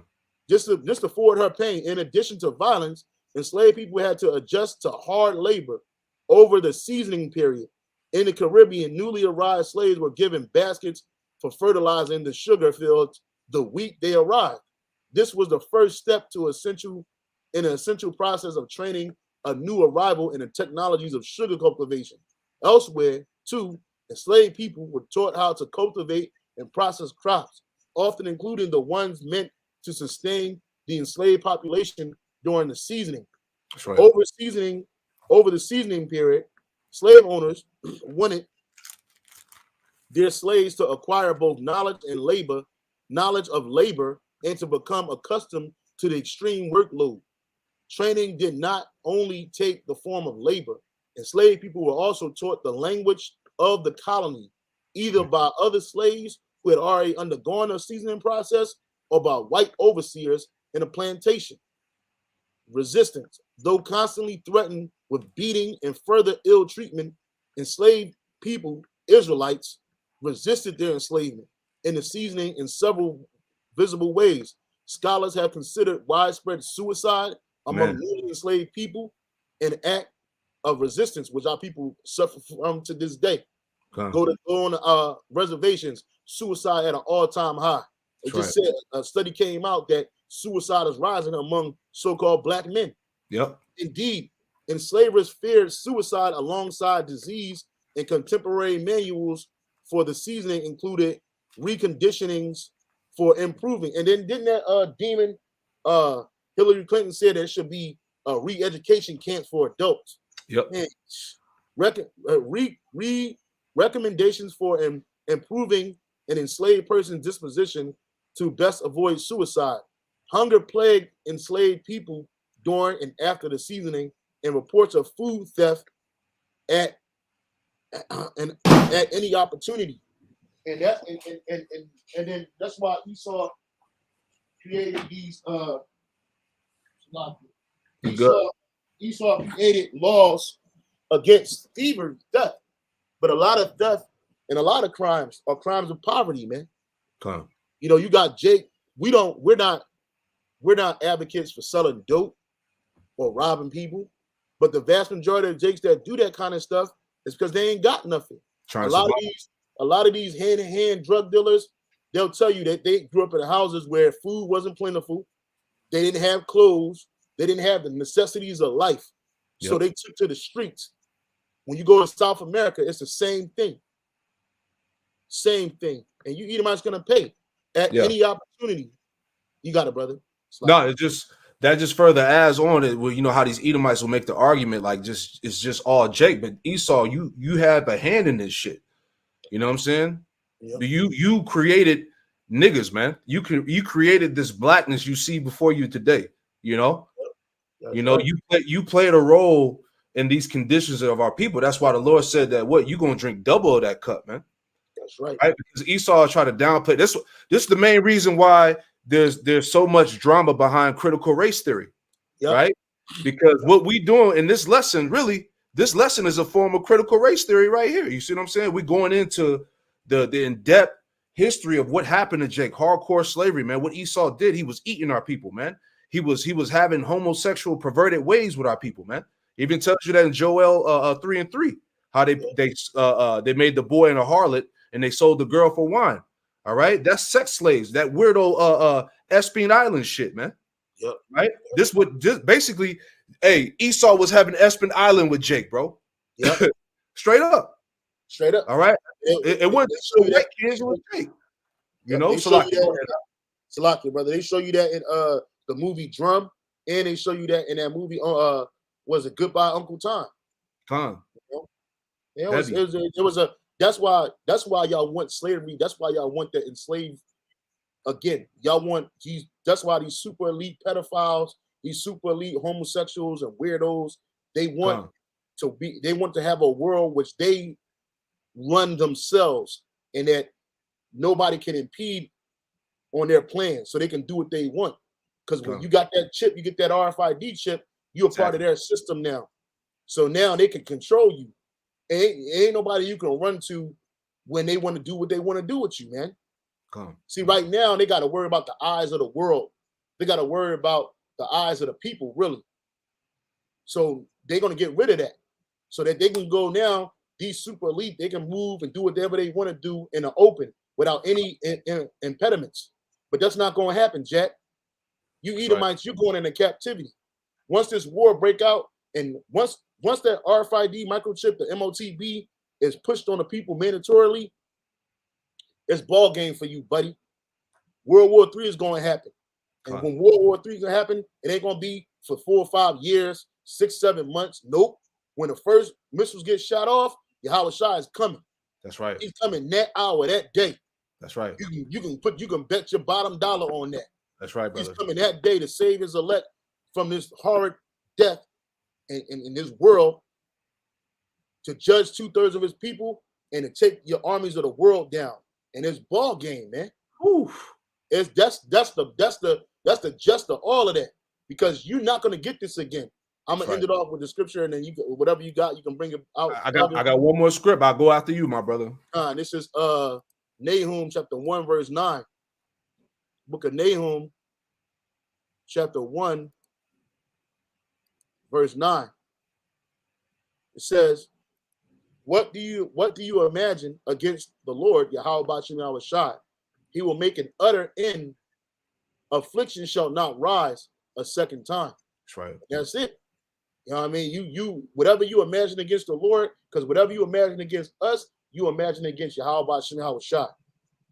Just to forward her pain. In addition to violence, enslaved people had to adjust to hard labor over the seasoning period. In the Caribbean, newly arrived slaves were given baskets for fertilizing the sugar fields the week they arrived. This was the first step to an essential process of training a new arrival in the technologies of sugar cultivation. Elsewhere, too, enslaved people were taught how to cultivate and process crops, often including the ones meant to sustain the enslaved population during the seasoning. That's right. Over the seasoning period, slave owners wanted their slaves to acquire both knowledge of labor, and to become accustomed to the extreme workload. Training did not only take the form of labor. Enslaved people were also taught the language of the colony, either by other slaves who had already undergone a seasoning process or by white overseers in a plantation. Resistance, though constantly threatened with beating and further ill treatment, enslaved people, Israelites, resisted their enslavement in the seasoning in several visible ways. Scholars have considered widespread suicide among newly enslaved people an act of resistance, which our people suffer from to this day. Go on reservations, suicide at an all-time high. It just said a study came out that suicide is rising among so-called black men. Yep. Indeed, enslavers feared suicide alongside disease, and contemporary manuals for the seasoning included reconditionings for improving. And then didn't that demon Hillary Clinton said there should be re-education camps for adults? Yep. Recommendations for improving an enslaved person's disposition to best avoid suicide. Hunger plagued enslaved people during and after the seasoning, and reports of food theft at any opportunity. And then that's why Esau created these Esau created laws against thievery, theft. But a lot of theft and a lot of crimes are crimes of poverty, man. You know, you got Jake. We're not advocates for selling dope or robbing people, but the vast majority of Jakes that do that kind of stuff is because they ain't got nothing. A lot of these hand-in-hand drug dealers, they'll tell you that they grew up in houses where food wasn't plentiful, they didn't have clothes, they didn't have the necessities of life, so they took to the streets. When you go to South America, it's the same thing. Same thing. And you Edomites gonna pay at any opportunity. You got it, brother. No, that just further adds on it. Well, you know how these Edomites will make the argument like it's just all Jake, but Esau, you have a hand in this shit. You know what I'm saying? Yep. You created niggas, man. You created this blackness you see before you today. You know, you played a role in these conditions of our people. That's why the Lord said that you gonna drink double of that cup, man. That's right. Right? Because Esau tried to downplay this. This is the main reason why there's so much drama behind critical race theory, right? Because what we doing in this lesson, really, this lesson is a form of critical race theory right here. You see what I'm saying? We're going into the in-depth history of what happened to Jake, hardcore slavery, man. What Esau did, he was eating our people, man. He was having homosexual, perverted ways with our people, man. He even tells you that in Joel 3:3, how they made the boy an harlot and they sold the girl for wine. All right, that's sex slaves, that weirdo Espin Island shit, man. Right? This basically Hey, Esau was having Espen Island with Jake, bro. Yep. Straight up. Straight up. All right. It wasn't the white kids, it was Jake. You know, they show you that. Salaki, brother. They show you that in the movie Drum, and they show you that in that movie was it Goodbye Uncle Tom? Tom. You know? It was a that's why y'all want slavery. That's why y'all want the enslaved again. Y'all want that's why these super elite pedophiles, these super elite homosexuals and weirdos, they want to have a world which they run themselves, and that nobody can impede on their plans, so they can do what they want. Because when you got that chip, you get that RFID chip, you're part of their system now. So now they can control you. Ain't nobody you can run to when they want to do what they want to do with you, man. See, right now they got to worry about the eyes of the world. They got to worry about the eyes of the people, really. So they're going to get rid of that, so that they can go now. These super elite, they can move and do whatever they want to do in the open without any impediments. But that's not going to happen, Jack. You Edomites, you're going into captivity. Once this war break out, and once that RFID microchip, the MOTB, is pushed on the people mandatorily, it's ball game for you, buddy. World War III is going to happen. And when World War III is going to happen, it ain't going to be for 4 or 5 years, 6, 7 months. Nope. When the first missiles get shot off, Yahweh Shai is coming. That's right. He's coming that hour, that day. That's right. You can bet your bottom dollar on that. That's right, brother. He's coming that day to save his elect from this horrid death in this world, to judge 2/3 of his people and to take your armies of the world down. And it's ball game, man. Oof. That's the gist of all of that, because you're not gonna get this again. I'm gonna end it off with the scripture, and then you whatever you got, you can bring it out. I got one more script. I'll go after you, my brother. This is Nahum chapter 1 verse 9. Book of Nahum chapter 1 verse 9. It says, What do you imagine against the Lord, Yahweh Bashim Yahweh Shai? He will make an utter end. Affliction shall not rise a second time. That's right. That's it. You know what I mean? You whatever you imagine against the Lord, because whatever you imagine against us, you imagine against Yahweh Bashim Yahweh Shai.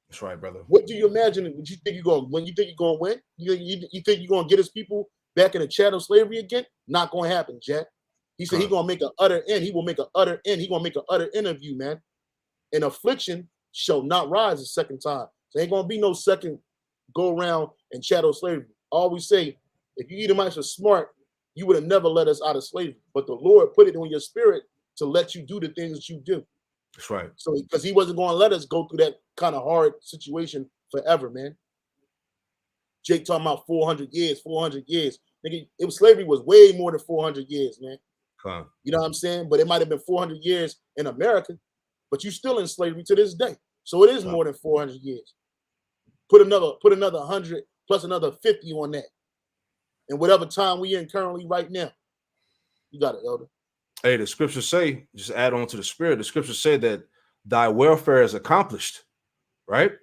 That's right, brother. What do you imagine? When you think you're going to win? You think you're going to get his people back in the chattel slavery again? Not going to happen, Jack. He said he's going to make an utter end. He will make an utter end. He's going to make an utter end of you, man. And affliction shall not rise a second time. So ain't going to be no second go around and chattel slavery. I always say, if you Edomites are smart, you would have never let us out of slavery. But the Lord put it on your spirit to let you do the things that you do. That's right. So because he wasn't going to let us go through that kind of hard situation forever, man. Jake talking about 400 years. Nigga, slavery was way more than 400 years, man. You know what I'm saying? But it might have been 400 years in America, but you still in slavery to this day. So it is more than 400 years. Put another 100 plus another 50 on that. And whatever time we in currently right now. You got it, Elder. Hey, the scriptures say, just add on to the spirit, the scriptures say that thy welfare is accomplished, right?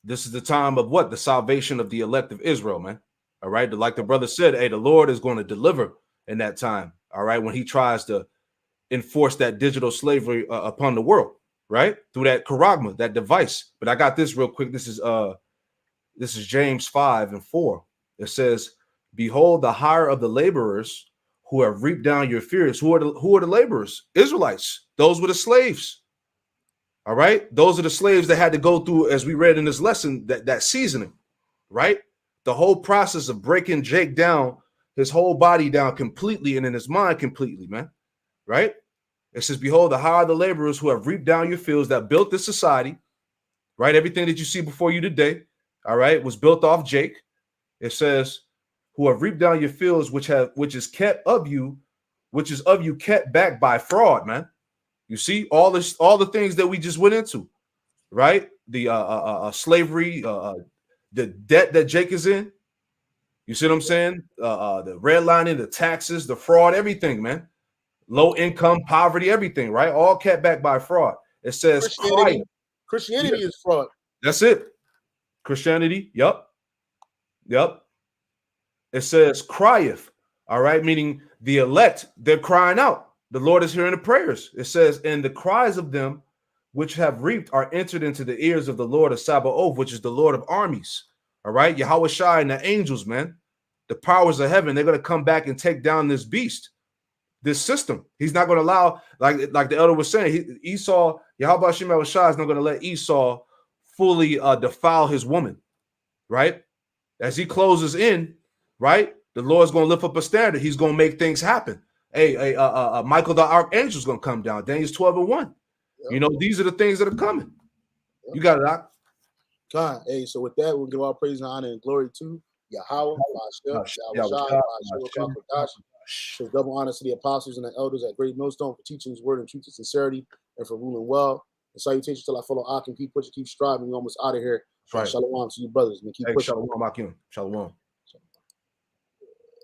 This is the time of what? The salvation of the elect of Israel, man. All right. Like the brother said, hey, the Lord is going to deliver in that time. All right. When he tries to enforce that digital slavery upon the world, right? Through that charagma, that device. But I got this real quick. This is James 5:4. It says, behold, the hire of the laborers who have reaped down your fears. Who are the laborers? Israelites. Those were the slaves. All right. Those are the slaves that had to go through, as we read in this lesson, that seasoning, right? The whole process of breaking Jake down, his whole body down completely and in his mind completely, man. Right? It says, behold, the hire of the laborers who have reaped down your fields, that built this society, right? Everything that you see before you today, all right, was built off Jake. It says, who have reaped down your fields, which is of you kept back by fraud, man. You see all the things that we just went into, right? The slavery, the debt that Jake is in. You see what I'm saying? The redlining, the taxes, the fraud, everything, man. Low income, poverty, everything, right? All kept back by fraud. It says Christianity is fraud. That's it. Christianity. Yep. It says crieth All right, meaning the elect, they're crying out. The Lord is hearing the prayers. It says, and the cries of them which have reaped are entered into the ears of the Lord of Sabaoth, which is the Lord of armies. All right, Yahweh Shai and the angels, man, the powers of heaven, they're going to come back and take down this beast, this system. He's not going to allow, like the elder was saying, Esau, Yahweh Shai is not going to let Esau fully defile his woman, right? As he closes in, right, the Lord's going to lift up a standard. He's going to make things happen. Hey, Michael the archangel is going to come down. Daniel 12:1. Yep. You know, these are the things that are coming. Yep. You got it, Doc. God, hey, so with that, we'll give all praise and honor and glory to Yahweh, show double honor to the apostles and the elders at Great Millstone for teaching his word and truth and sincerity and for ruling well. And salutations to our fellow Ak and keep pushing, keep striving. We're almost out of here. Right. Shalom to you brothers. And keep pushing. Shalom, Akim. Shalom.